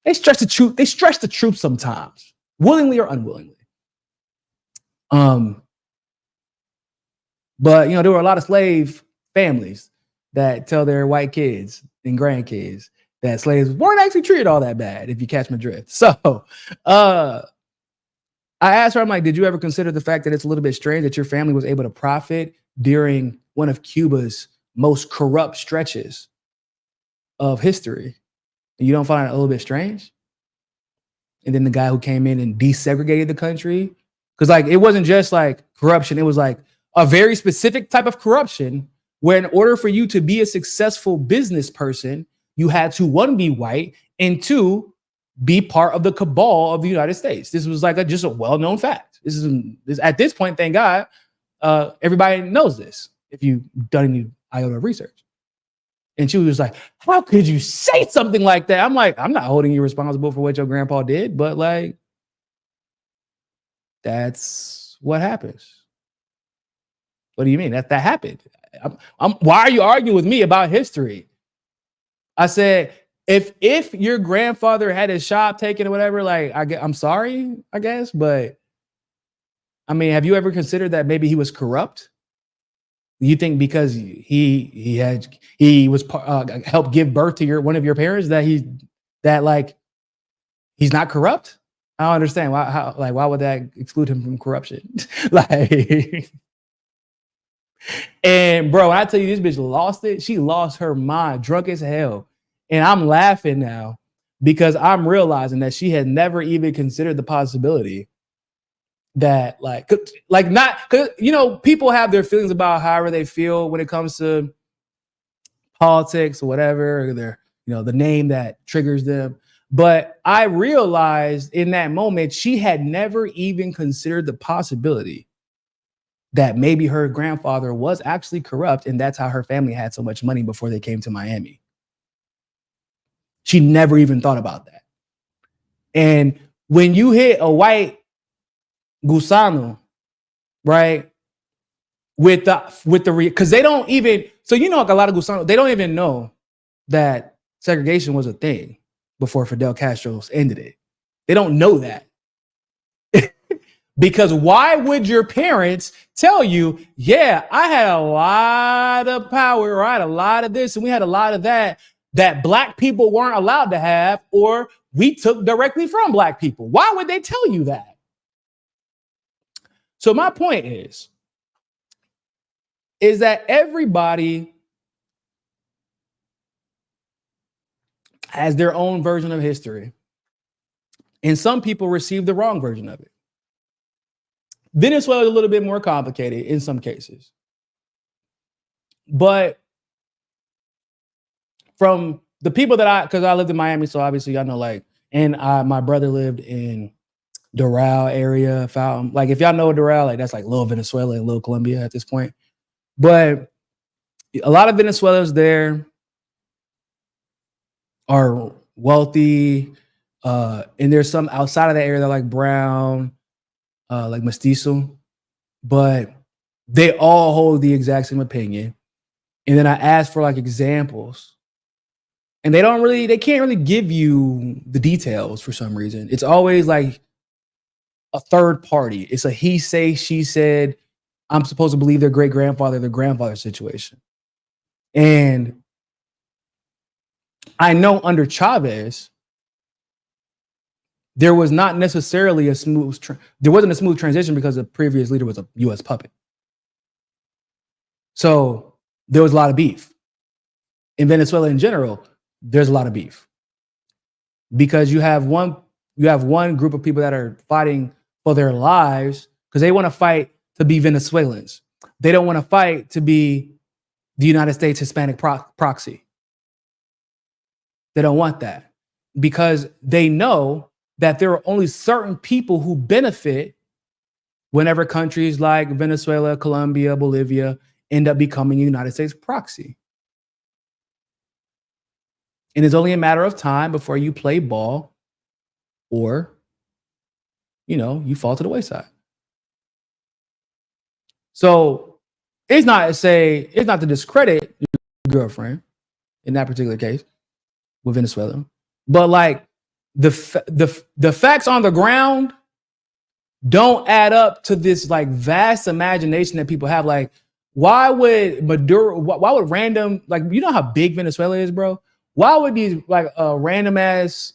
they stretch the truth. They stretch the truth sometimes, willingly or unwillingly. But there were a lot of slave families that tell their white kids and grandkids that slaves weren't actually treated all that bad, if you catch my drift. So I asked her, I'm like, did you ever consider the fact that it's a little bit strange that your family was able to profit during one of Cuba's most corrupt stretches of history? And you don't find it a little bit strange? And then the guy who came in and desegregated the country, because like it wasn't just like corruption, it was like a very specific type of corruption where in order for you to be a successful business person, you had to, one, be white, and two, be part of the cabal of the United States. This was like just a well-known fact. This is at this point, thank God, everybody knows this if you've done any iota of research. And she was like, how could you say something like that? I'm like, I'm not holding you responsible for what your grandpa did, but like, that's what happens. What do you mean? That happened? Why are you arguing with me about history? I said, if your grandfather had his shop taken or whatever, like, I'm sorry, I guess, but I mean, have you ever considered that maybe he was corrupt? You think because he was helped give birth to one of your parents that he's not corrupt? I don't understand why would that exclude him from corruption? Like, and bro, when I tell you this bitch lost it, she lost her mind, drunk as hell. And I'm laughing now because I'm realizing that she had never even considered the possibility that not, because people have their feelings about however they feel when it comes to politics or whatever, or their the name that triggers them. But I realized in that moment she had never even considered the possibility that maybe her grandfather was actually corrupt, and that's how her family had so much money before they came to Miami. She never even thought about that. And when you hit a white gusano, right, with the because they don't even, so like a lot of gusanos, they don't even know that segregation was a thing before Fidel Castro ended it. They don't know that. Because why would your parents tell you, yeah, I had a lot of power, or I had a lot of this, and we had a lot of that black people weren't allowed to have, or we took directly from black people? Why would they tell you that? So my point is that everybody has their own version of history, and some people receive the wrong version of it. Venezuela is a little bit more complicated in some cases. But from the people that because I lived in Miami, so obviously y'all know, and my brother lived in Doral area, Fountain. Like, if y'all know Doral, that's like little Venezuela and little Colombia at this point. But a lot of Venezuelans there are wealthy, and there's some outside of that area that like brown, like mestizo, but they all hold the exact same opinion. And then I asked for examples, and they can't really give you the details for some reason. It's always like a third party. It's a he say, she said, I'm supposed to believe their grandfather situation. And I know under Chavez, there was not necessarily a smooth, there wasn't a smooth transition because the previous leader was a U.S. puppet. So there was a lot of beef. In Venezuela in general, there's a lot of beef because you have one group of people that are fighting for their lives because they want to fight to be Venezuelans. They don't want to fight to be the United States Hispanic proxy. They don't want that because they know that there are only certain people who benefit whenever countries like Venezuela, Colombia, Bolivia end up becoming a United States proxy. And it's only a matter of time before you play ball or, you fall to the wayside. So it's not to discredit your girlfriend in that particular case with Venezuela, but like the facts on the ground don't add up to this like vast imagination that people have. Like, why would random, like, you know how big Venezuela is, bro? Why would these like a random ass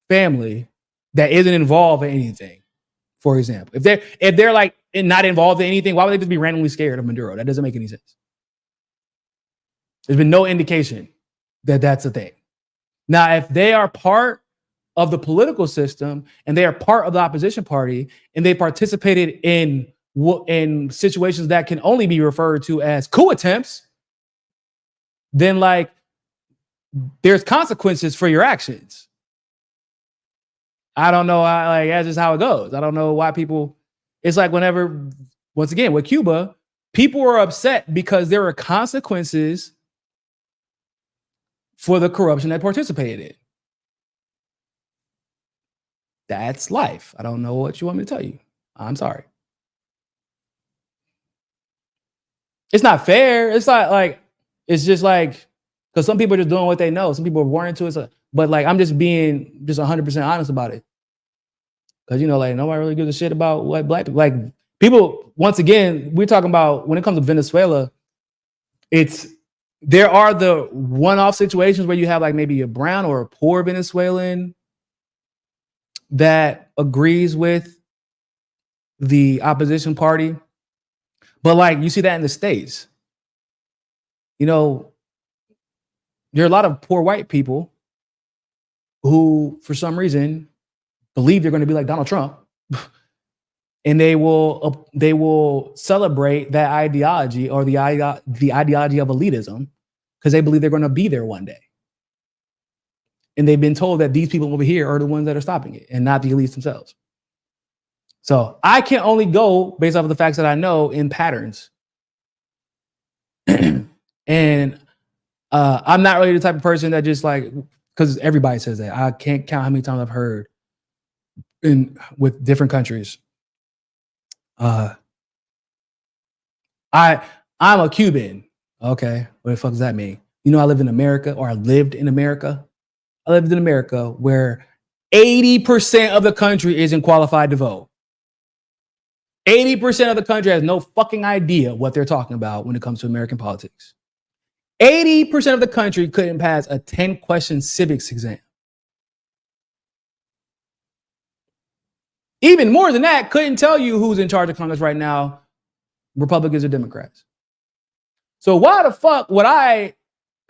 family that isn't involved in anything, for example, if they're like not involved in anything, why would they just be randomly scared of Maduro? That doesn't make any sense. There's been no indication that that's a thing. Now, if they are part of the political system and they are part of the opposition party and they participated in situations that can only be referred to as coup attempts, then like there's consequences for your actions. I don't know. That's just how it goes. I don't know why people. It's like whenever, once again, with Cuba, people were upset because there were consequences for the corruption they participated in. That's life. I don't know what you want me to tell you. I'm sorry. It's not fair. It's not like, it's just like, because some people are just doing what they know. Some people are born into it. But like, I'm just being 100% honest about it. Because, like, nobody really gives a shit about what black people, like, people, once again, we're talking about when it comes to Venezuela, there are the one-off situations where you have like maybe a brown or a poor Venezuelan that agrees with the opposition party. But like, you see that in the States. There are a lot of poor white people who, for some reason, believe they're going to be like Donald Trump, and they will celebrate that ideology or the ideology of elitism because they believe they're going to be there one day. And they've been told that these people over here are the ones that are stopping it and not the elites themselves. So I can only go based off of the facts that I know in patterns. And I'm not really the type of person that just like, because everybody says that. I can't count how many times I've heard with different countries. I'm a Cuban. Okay, what the fuck does that mean? I live in America, or I lived in America. I lived in America where 80% of the country isn't qualified to vote. 80% of the country has no fucking idea what they're talking about when it comes to American politics. 80% of the country couldn't pass a 10-question civics exam. Even more than that, couldn't tell you who's in charge of Congress right now, Republicans or Democrats. So why the fuck would I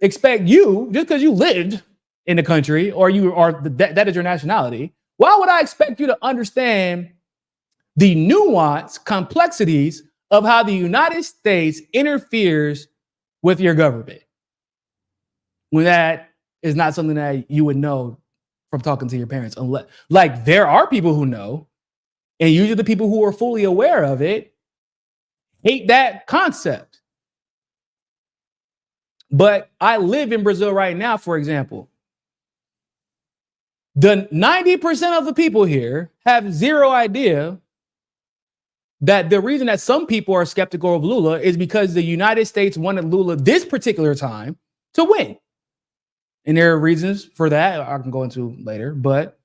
expect you, just because you lived in the country or you are that is your nationality, why would I expect you to understand the nuance, complexities of how the United States interferes with your government when that is not something that you would know from talking to your parents? Unless, like, there are people who know, and usually the people who are fully aware of it hate that concept. But I live in Brazil right now, for example. The 90% of the people here have zero idea that the reason that some people are skeptical of Lula is because the United States wanted Lula this particular time to win. And there are reasons for that I can go into later, but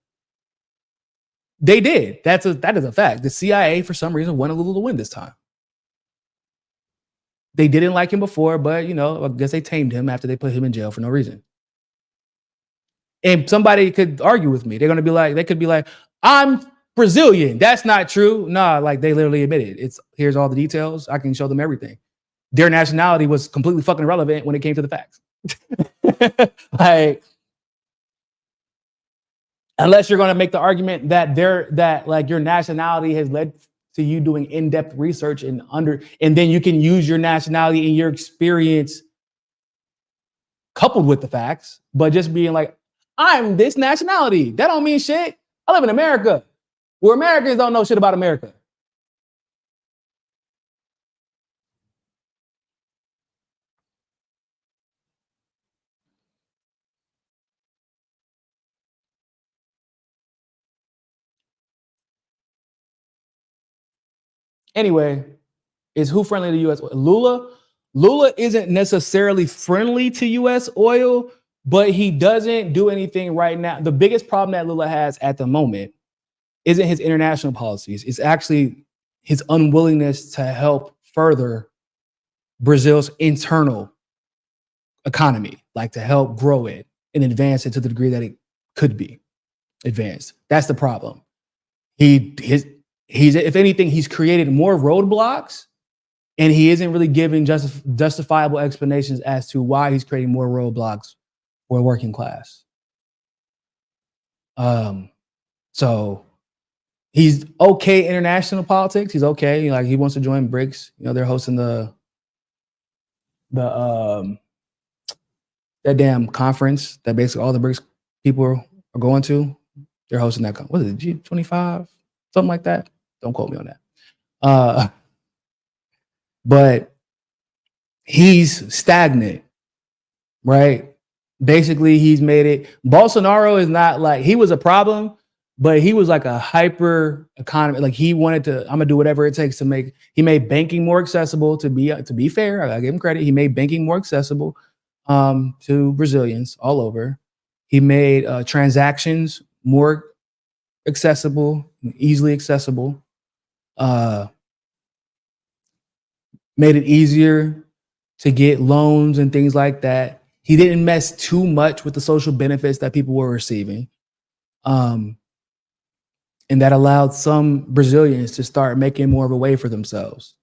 they did. That is a fact. The CIA, for some reason, wanted Lula to win this time. They didn't like him before, but, I guess they tamed him after they put him in jail for no reason. And somebody could argue with me. They're gonna be like, they could be like, I'm Brazilian. That's not true. Nah, like they literally admitted it. Here's all the details. I can show them everything. Their nationality was completely fucking irrelevant when it came to the facts. Like, unless you're gonna make the argument that like your nationality has led to you doing in-depth research and then you can use your nationality and your experience coupled with the facts, but just being like, I'm this nationality. That don't mean shit. I live in America, where Americans don't know shit about America. Anyway, is who friendly to U.S. oil? Lula isn't necessarily friendly to U.S. oil, but he doesn't do anything right now. The biggest problem that Lula has at the moment isn't his international policies. It's actually his unwillingness to help further Brazil's internal economy, like to help grow it and advance it to the degree that it could be advanced. That's the problem. He's if anything, he's created more roadblocks, and he isn't really giving justifiable explanations as to why he's creating more roadblocks for the working class. So he's okay international politics. He's okay. Like he wants to join BRICS. You know, they're hosting that damn conference that basically all the BRICS people are going to. They're hosting that. What is it? G25, something like that. Don't quote me on that. But he's stagnant, right? Basically, he's made it. Bolsonaro is not like, he was a problem, but he was like a hyper economy. Like he wanted to, I'm gonna do whatever it takes to make, he made banking more accessible. To be fair, I give him credit. He made banking more accessible to Brazilians all over. He made transactions more accessible, easily accessible. Made it easier to get loans and things like that. He didn't mess too much with the social benefits that people were receiving. And that allowed some Brazilians to start making more of a way for themselves.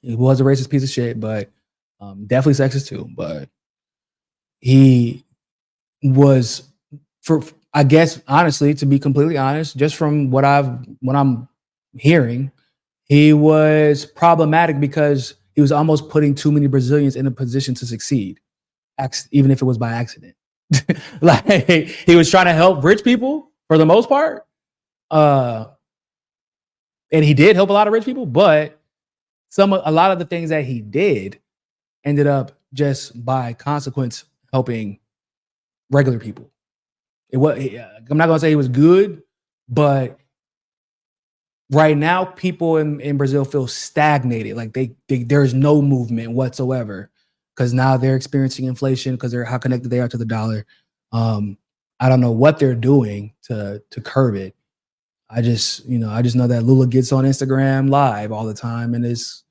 He was a racist piece of shit, but definitely sexist too. But he was, I guess, honestly, to be completely honest, just from what I'm hearing, he was problematic because he was almost putting too many Brazilians in a position to succeed, even if it was by accident. Like he was trying to help rich people for the most part. And he did help a lot of rich people, but a lot of the things that he did ended up just by consequence helping regular people. I'm not gonna say he was good, but right now people in Brazil feel stagnated. Like there's no movement whatsoever because now they're experiencing inflation because they're how connected they are to the dollar. I don't know what they're doing to curb it. I just know that Lula gets on Instagram live all the time and is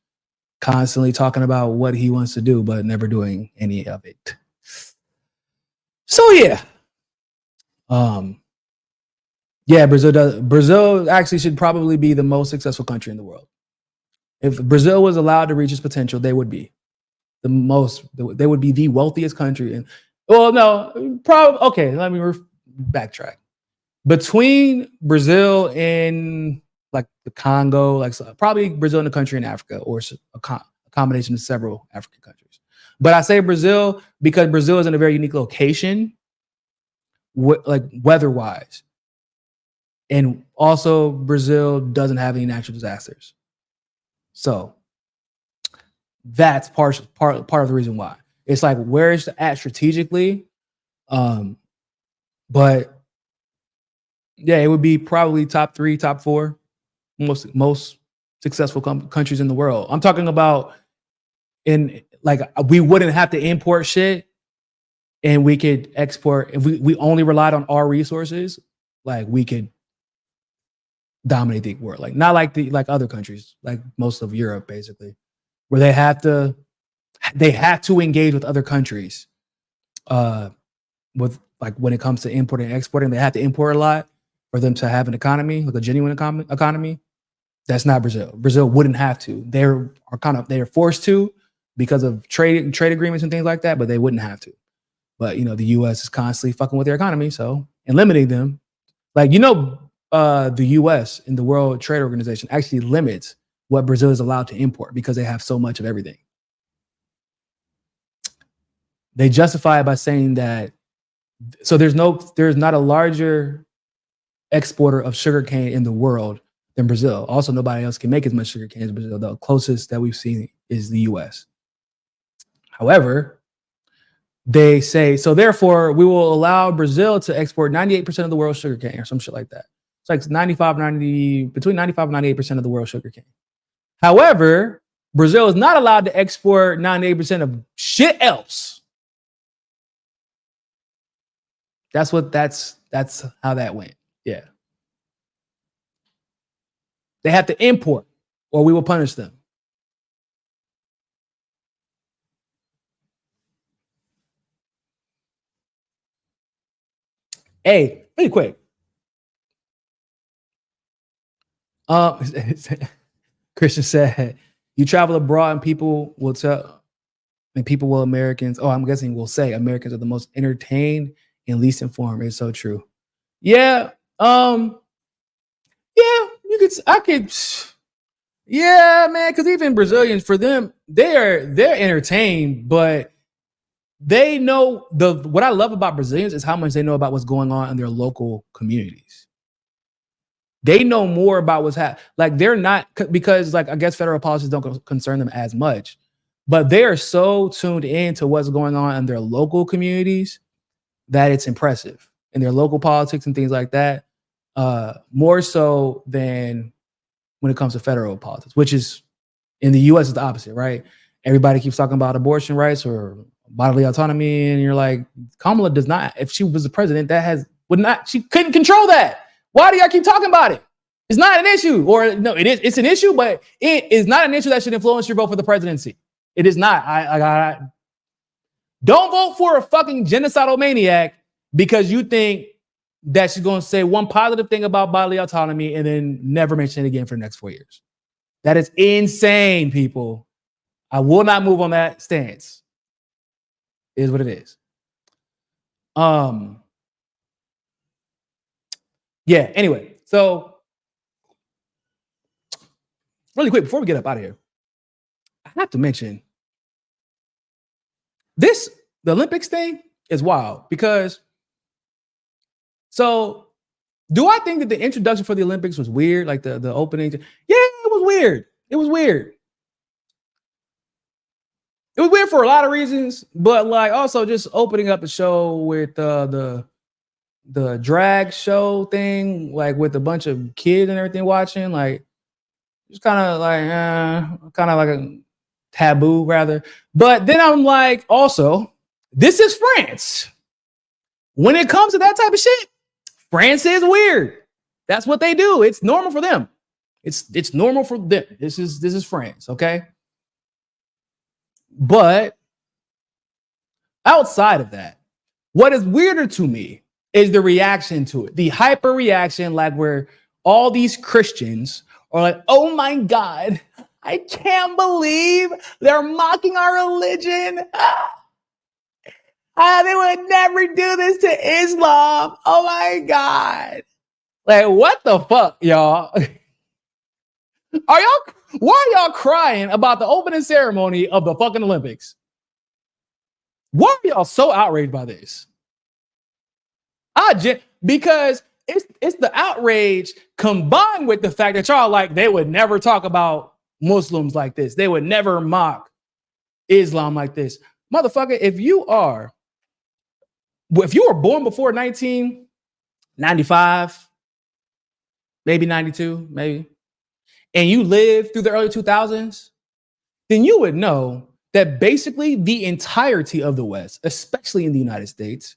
constantly talking about what he wants to do, but never doing any of it. So yeah. Yeah, Brazil actually should probably be the most successful country in the world. If Brazil was allowed to reach its potential, they would be the wealthiest country. And well, no, probably okay. Let me backtrack. Between Brazil and like the Congo, like probably Brazil and a country in Africa, or a combination of several African countries. But I say Brazil because Brazil is in a very unique location, like weather-wise. And also, Brazil doesn't have any natural disasters. So that's part of the reason why. It's like, where it's at strategically. But yeah, it would be probably top 3, top 4 most successful countries in the world. I'm talking about we wouldn't have to import shit and we could export. If we only relied on our resources, like we could dominate the world, like not like other countries, like most of Europe, basically, where they have to engage with other countries with like when it comes to importing and exporting. They have to import a lot for them to have an economy, like a genuine economy. That's not Brazil. Brazil wouldn't have to. They're forced to because of trade agreements and things like that, but they wouldn't have to. But the U.S. is constantly fucking with their economy, so and limiting them. Like the U.S. in the World Trade Organization actually limits what Brazil is allowed to import because they have so much of everything. They justify it by saying that so there's not a larger exporter of sugarcane in the world than Brazil. Also, nobody else can make as much sugarcane as Brazil. The closest that we've seen is the U.S. However, they say, so therefore, we will allow Brazil to export 98% of the world's sugarcane or some shit like that. It's like between 95 and 98% of the world's sugarcane. However, Brazil is not allowed to export 98% of shit else. That's how that went. Yeah. They have to import or we will punish them. Hey, really quick. Christian said, you travel abroad and people will Americans, I'm guessing will say Americans are the most entertained and least informed. It's so true. Yeah. Yeah, man, because even Brazilians, for them, they're entertained, but they know what I love about Brazilians is how much they know about what's going on in their local communities. They know more about what's happening. Like they're not, because like I guess federal policies don't concern them as much, but they are so tuned in to what's going on in their local communities that it's impressive in their local politics and things like that. More so than when it comes to federal politics, which is in the U.S. is the opposite, right? Everybody keeps talking about abortion rights or bodily autonomy, and you're like, Kamala does not. If she was the president, she couldn't control that. Why do y'all keep talking about it? It's not an issue, or no, it is. It's an issue, but it is not an issue that should influence your vote for the presidency. It is not. I don't vote for a fucking genocidal maniac because you think that she's going to say one positive thing about bodily autonomy and then never mention it again for the next 4 years. That is insane, people. I will not move on that stance. It is what it is. Yeah, anyway, so really quick, before we get up out of here, I have to mention the Olympics thing is wild because do I think that the introduction for the Olympics was weird? Like the opening? Yeah, it was weird. It was weird. It was weird for a lot of reasons, but like also just opening up the show with the drag show thing, like with a bunch of kids and everything watching, like it's kind of like a taboo rather. But then I'm like, also, this is France. When it comes to that type of shit, France is weird. That's what they do. It's normal for them. It's normal for them. This is France, okay? But outside of that, what is weirder to me is the reaction to it. The hyper reaction, like where all these Christians are like, oh my God, I can't believe they're mocking our religion. They would never do this to Islam. Oh my God. Like, what the fuck, y'all? Why are y'all crying about the opening ceremony of the fucking Olympics? Why are y'all so outraged by this? Because it's the outrage combined with the fact that y'all like they would never talk about Muslims like this. They would never mock Islam like this. Motherfucker, if you were born before 1995, maybe 92, maybe, and you lived through the early 2000s, then you would know that basically the entirety of the West, especially in the United States,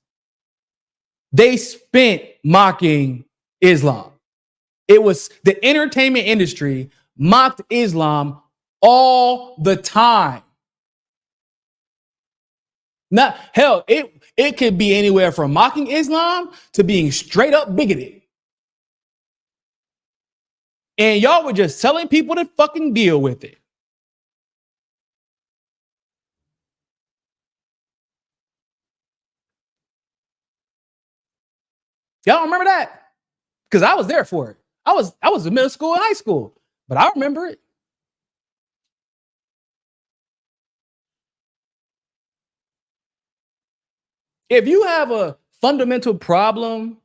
they spent mocking Islam. It was the entertainment industry mocked Islam all the time. Not hell, it could be anywhere from mocking Islam to being straight up bigoted. And y'all were just telling people to fucking deal with it. Y'all remember that? Because I was there for it. I was in middle school and high school, but I remember it. If you have a fundamental problem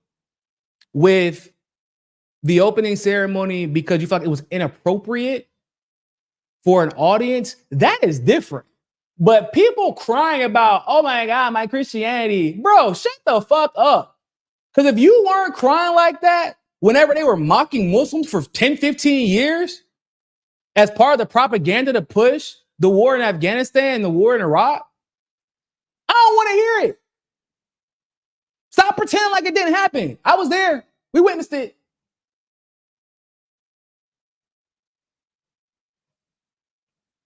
with the opening ceremony because you thought it was inappropriate for an audience, that is different. But people crying about, oh my God, my Christianity, bro, shut the fuck up. Because if you weren't crying like that whenever they were mocking Muslims for 10, 15 years as part of the propaganda to push the war in Afghanistan and the war in Iraq, I don't want to hear it. Stop pretending like it didn't happen. I was there. We witnessed it.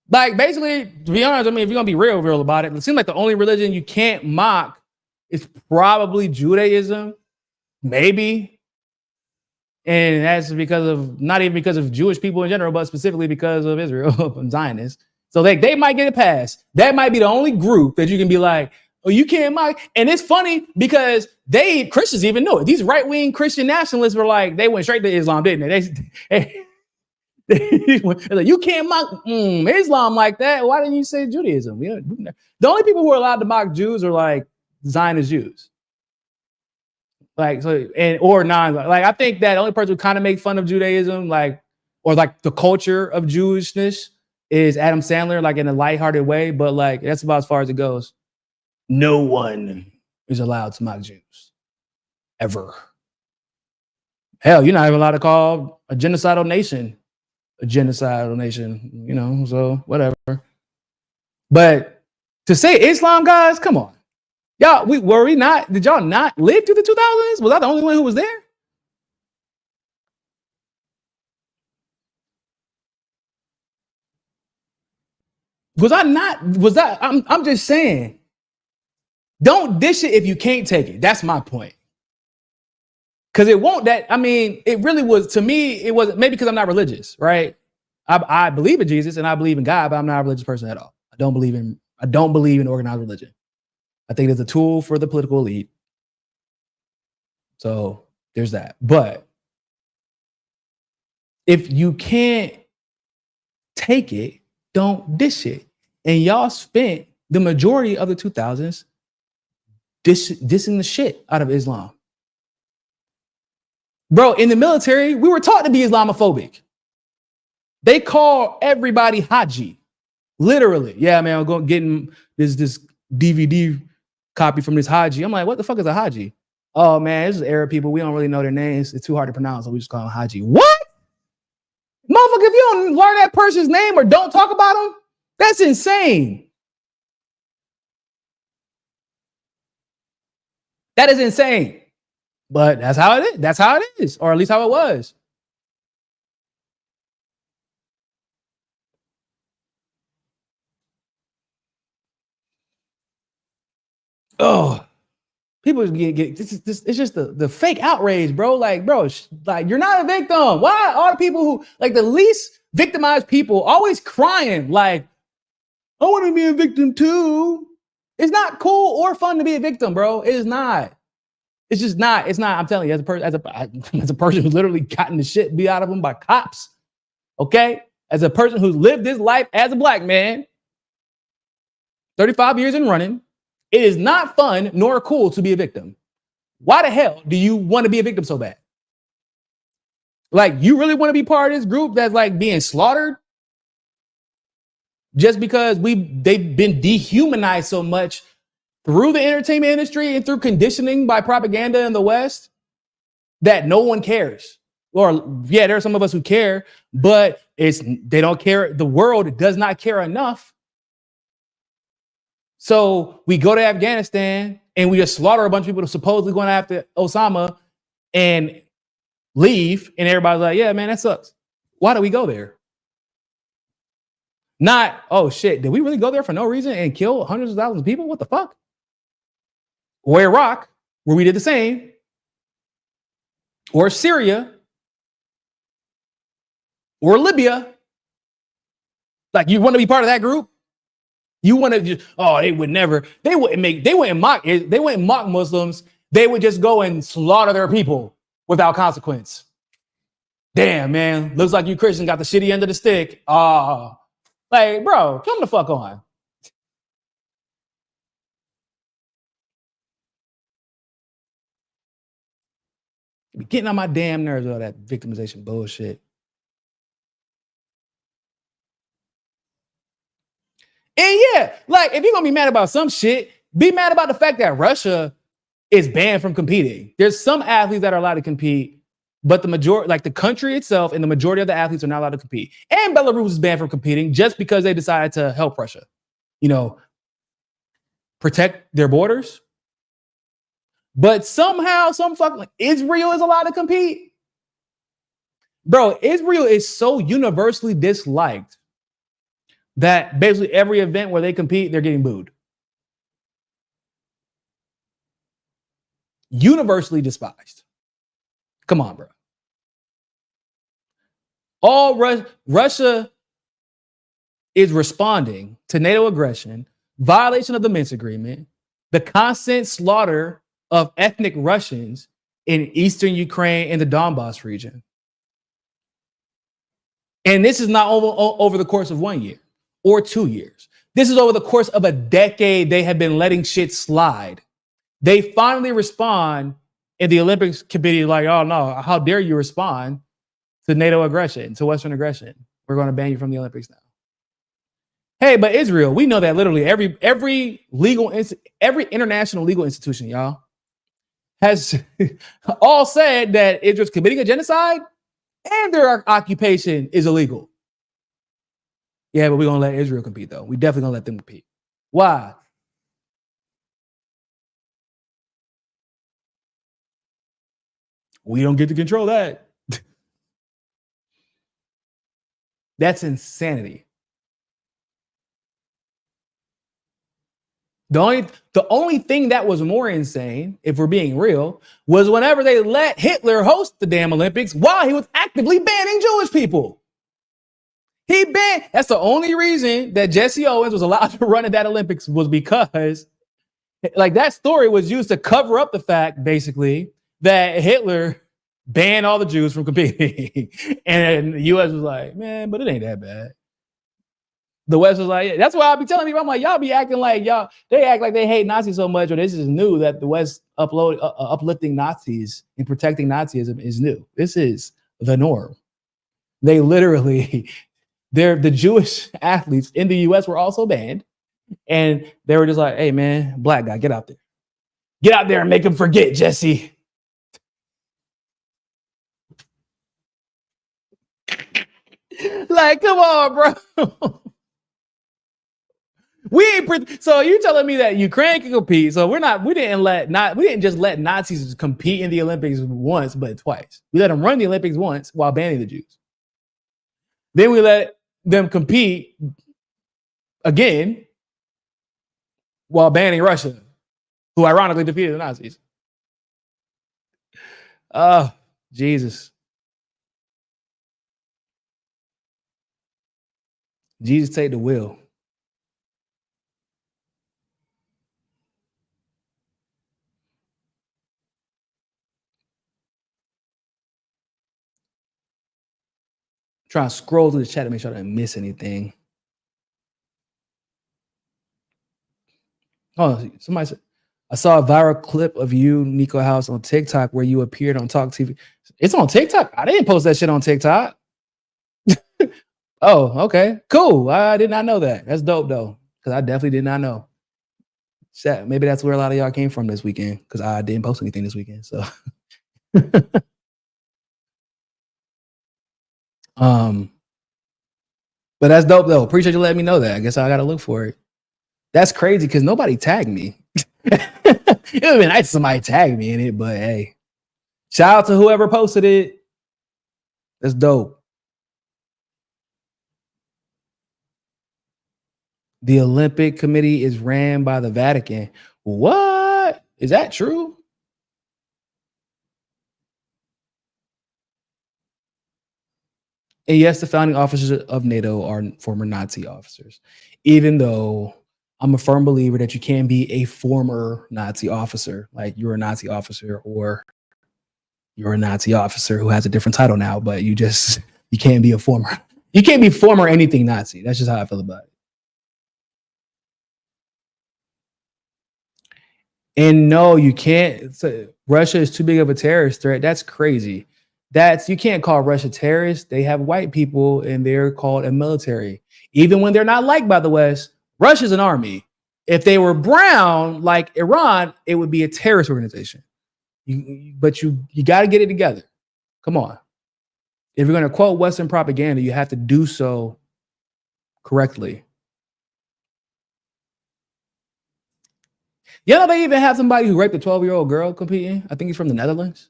Like, basically, to be honest, I mean, if you're going to be real about it, it seems like the only religion you can't mock is probably Judaism, maybe. And that's because of, not even because of Jewish people in general, but specifically because of Israel and Zionists. So they might get a pass. That might be the only group that you can be like, oh, you can't mock. And it's funny because Christians even know it. These right-wing Christian nationalists were like, they went straight to Islam, didn't they? Like, you can't mock Islam like that. Why didn't you say Judaism? The only people who are allowed to mock Jews are like Zionist Jews. Like, so, and or non, like, I think that the only person who kind of makes fun of Judaism, like, or like the culture of Jewishness, is Adam Sandler, like in a lighthearted way. But like, that's about as far as it goes. No one is allowed to mock Jews ever. Hell, you're not even allowed to call a genocidal nation a genocidal nation, you know, so whatever. But to say Islam, guys, come on. Y'all, did y'all not live through the 2000s? Was I the only one who was there? I'm just saying, don't dish it if you can't take it. That's my point. Because it won't it really was, to me, it was maybe because I'm not religious, right? I believe in Jesus and I believe in God, but I'm not a religious person at all. I don't believe in organized religion. I think it's a tool for the political elite. So there's that. But if you can't take it, don't dish it. And y'all spent the majority of the 2000s dissing the shit out of Islam. Bro, in the military, we were taught to be Islamophobic. They call everybody Haji. Literally. Yeah, man, I'm going getting this DVD copy from this Haji. I'm like, what the fuck is a Haji? Oh, man, this is Arab people. We don't really know their names. It's too hard to pronounce, so we just call them Haji. What? Motherfucker, if you don't learn that person's name or don't talk about them, that's insane. That is insane. But that's how it is. That's how it is, or at least how it was. Oh, people get it's just the fake outrage, bro. Like, bro, like, you're not a victim. Why are the people who, like, the least victimized people always crying like, I want to be a victim too? It's not cool or fun to be a victim, bro. It is not. It's just not. It's not. I'm telling you, as a person who's literally gotten the shit beat out of them by cops, okay? As a person who's lived this life as a black man, 35 years and running, it is not fun nor cool to be a victim. Why the hell do you want to be a victim so bad? Like, you really want to be part of this group that's like being slaughtered just because they've been dehumanized so much through the entertainment industry and through conditioning by propaganda in the West that no one cares. Or yeah, there are some of us who care, but they don't care. The world does not care enough. So we go to Afghanistan and we just slaughter a bunch of people supposedly going after Osama and leave. And everybody's like, yeah, man, that sucks. Why do we go there? Not, oh shit, did we really go there for no reason and kill hundreds of thousands of people? What the fuck? or Iraq, where we did the same, or Syria, or Libya. Like, you want to be part of that group? You want to just, they would never, they wouldn't mock Muslims. They would just go and slaughter their people without consequence. Damn, man. Looks like you Christians got the shitty end of the stick. Like, bro, come the fuck on. Be getting on my damn nerves with all that victimization bullshit. And yeah, like, if you're gonna be mad about some shit, be mad about the fact that Russia is banned from competing. There's some athletes that are allowed to compete, but the majority, like the country itself and the majority of the athletes are not allowed to compete. And Belarus is banned from competing just because they decided to help Russia, protect their borders. But somehow, Israel is allowed to compete. Bro, Israel is so universally disliked that basically every event where they compete, they're getting booed. Universally despised. Come on, bro. Russia is responding to NATO aggression, violation of the Minsk Agreement, the constant slaughter of ethnic Russians in eastern Ukraine and the Donbass region. And this is not over the course of 1 year or 2 years. This is over the course of a decade. They have been letting shit slide. They finally respond, and the Olympics committee like, oh no, how dare you respond to NATO aggression, to Western aggression? We're going to ban you from the Olympics now. Hey, but Israel, we know that literally every international legal institution, y'all, has all said that Israel's committing a genocide and their occupation is illegal. Yeah, but we're going to let Israel compete, though. We definitely going to let them compete. Why? We don't get to control that. That's insanity. The only thing that was more insane, if we're being real, was whenever they let Hitler host the damn Olympics while he was actively banning Jewish people. That's the only reason that Jesse Owens was allowed to run at that Olympics, was because like that story was used to cover up the fact, basically, that Hitler banned all the Jews from competing. And the U.S. was like, man, but it ain't that bad. The West was like, yeah. That's why I be telling people, I'm like, y'all be acting like they act like they hate Nazis so much, or this is new, that the West uplifting Nazis and protecting Nazism is new. This is the norm. They literally, the Jewish athletes in the U.S. were also banned. And they were just like, hey, man, black guy, get out there. Get out there and make him forget, Jesse. Like, come on, bro. So you telling me that Ukraine can compete? So we didn't just let Nazis compete in the Olympics once, but twice. We let them run the Olympics once while banning the Jews. Then we let them compete again while banning Russia, who ironically defeated the Nazis. Oh, Jesus. Jesus, take the wheel. Trying to scroll through the chat to make sure I didn't miss anything. Oh, somebody said, I saw a viral clip of you, Niko House, on TikTok where you appeared on Talk TV. It's on TikTok? I didn't post that shit on TikTok. Oh, okay. Cool. I did not know that. That's dope, though, because I definitely did not know. Maybe that's where a lot of y'all came from this weekend, because I didn't post anything this weekend. So, but that's dope, though. Appreciate you letting me know that. I guess I got to look for it. That's crazy because nobody tagged me. It would have been nice if somebody tagged me in it, but hey, shout out to whoever posted it. That's dope. The Olympic Committee is ran by the Vatican. What? Is that true? And yes, the founding officers of NATO are former Nazi officers, even though I'm a firm believer that you can be a former Nazi officer, like you're a Nazi officer or you're a Nazi officer who has a different title now, but you can't be a former. You can't be former anything Nazi. That's just how I feel about it. And no, you can't. Russia is too big of a terrorist threat. That's crazy. You can't call Russia terrorists. They have white people and they're called a military. Even when they're not liked by the West, Russia's an army. If they were brown like Iran, it would be a terrorist organization. But you got to get it together. Come on. If you're going to quote Western propaganda, you have to do so correctly. You know, they even have somebody who raped a 12-year-old girl competing. I think he's from the Netherlands.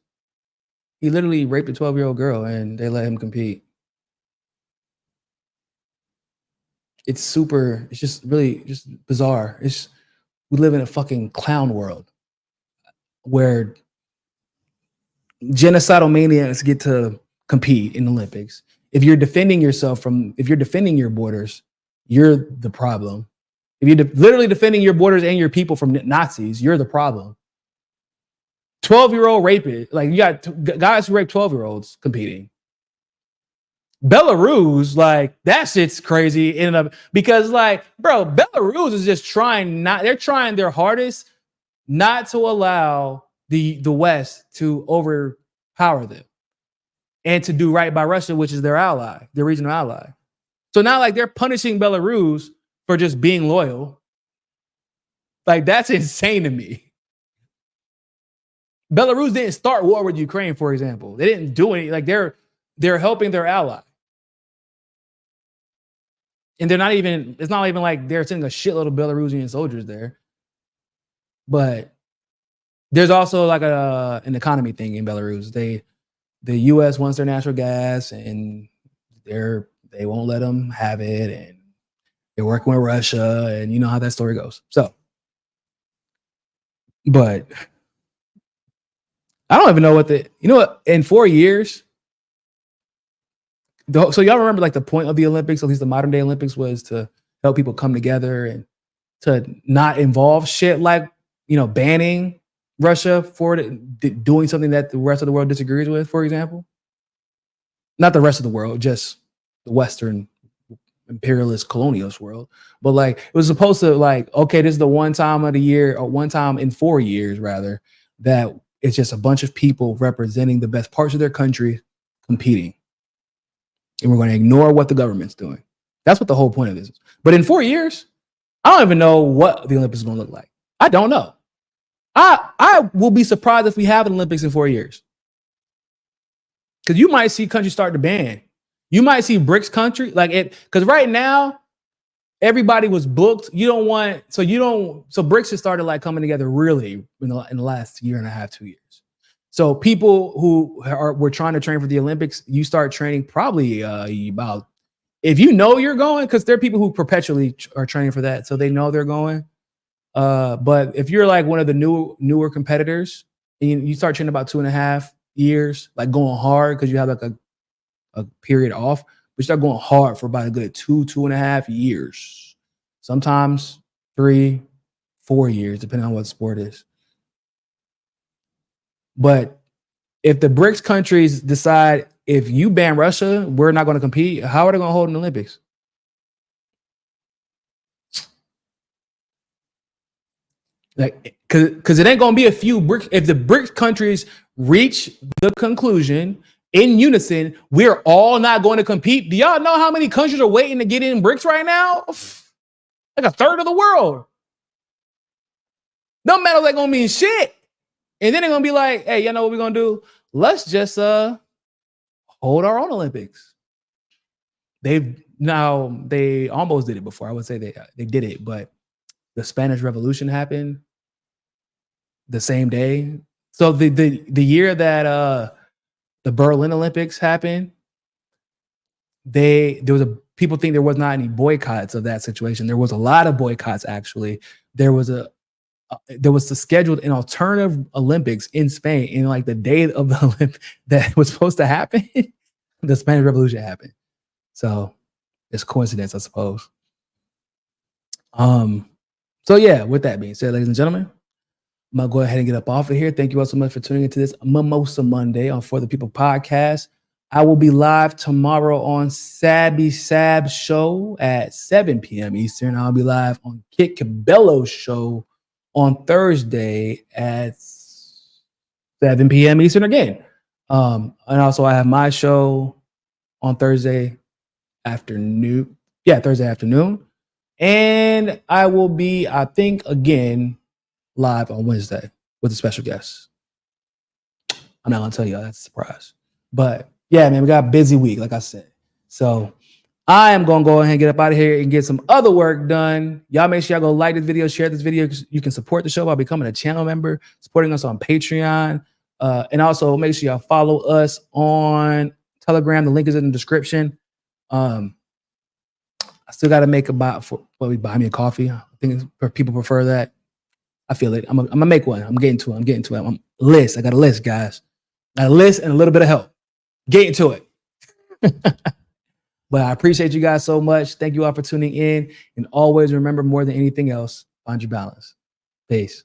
He literally raped a 12-year-old girl and they let him compete. It's just really just bizarre. We live in a fucking clown world where genocidal maniacs get to compete in the Olympics. If you're defending your borders, you're the problem. If you're literally defending your borders and your people from Nazis, you're the problem. 12-year-old rapist, like you got guys who rape 12-year-olds competing. Belarus, like that shit's crazy because like, bro, Belarus is just they're trying their hardest not to allow the West to overpower them and to do right by Russia, which is their ally, their regional ally. So now like they're punishing Belarus for just being loyal. Like that's insane to me. Belarus didn't start war with Ukraine, for example. They didn't do anything. Like they're helping their ally. And it's not even like they're sending a shitload of Belarusian soldiers there. But there's also like an economy thing in Belarus. The US wants their natural gas and they won't let them have it. And they're working with Russia, and you know how that story goes. So, but I don't even know in 4 years. So y'all remember like the point of the Olympics, at least the modern day Olympics, was to help people come together and to not involve shit like, banning Russia for doing something that the rest of the world disagrees with, for example. Not the rest of the world, just the Western imperialist colonialist world. But like it was supposed to like, okay, this is the one time of the year, or one time in 4 years rather, that it's just a bunch of people representing the best parts of their country competing. And we're going to ignore what the government's doing. That's what the whole point of this is. But in 4 years, I don't even know what the Olympics is going to look like. I don't know. I will be surprised if we have an Olympics in 4 years. Because you might see countries start to ban. You might see BRICS country because right now everybody was booked. So BRICS has started like coming together really in the last year and a half, 2 years. So people who were trying to train for the Olympics, you start training probably about, if you know you're going, because there are people who perpetually are training for that, so they know they're going. But if you're like one of the newer competitors, and you start training about 2.5 years, like going hard because you have like a period off, but you start going hard for about a good 2.5 years, sometimes 3-4 years, depending on what sport is. But if the BRICS countries decide, if you ban Russia, we're not going to compete, how are they going to hold an Olympics? Like, because it ain't going to be a few BRICS. If the BRICS countries reach the conclusion in unison, we're all not going to compete. Do y'all know how many countries are waiting to get in BRICS right now? Like a third of the world. No matter that going to mean shit. And then they're going to be like, hey, you know what we're going to do? Let's just hold our own Olympics. They almost did it before. I would say they did it, but the Spanish Revolution happened the same day. So the year that the Berlin Olympics happened, people think there was not any boycotts of that situation. There was a lot of boycotts, actually. There was a there was scheduled an alternative Olympics in Spain, in like the day of the Olympics that was supposed to happen. The Spanish Revolution happened. So it's coincidence, I suppose. So yeah, with that being said, ladies and gentlemen, I'm gonna go ahead and get up off of here. Thank you all so much for tuning into this Mimosa Monday on For the People podcast. I will be live tomorrow on Sabby Sab show at 7 p.m. Eastern. I'll be live on Kit Cabello's show on Thursday at 7 p.m. Eastern again. And also I have my show on Thursday afternoon. Yeah, Thursday afternoon. And I will be, I think, again, live on Wednesday with a special guest. I'm not gonna tell you, that's a surprise. But yeah, man, we got a busy week, like I said. So I am gonna go ahead and get up out of here and get some other work done. Y'all make sure y'all go like this video, share this video. You can support the show by becoming a channel member, supporting us on Patreon. And also make sure y'all follow us on Telegram. The link is in the description. I still got to make about for buy me a coffee. I think people prefer that. I feel it. I'm gonna make one. I'm getting to it. I got a list, guys. Got a list and a little bit of help. Getting to it. But I appreciate you guys so much. Thank you all for tuning in. And always remember, more than anything else, find your balance. Peace.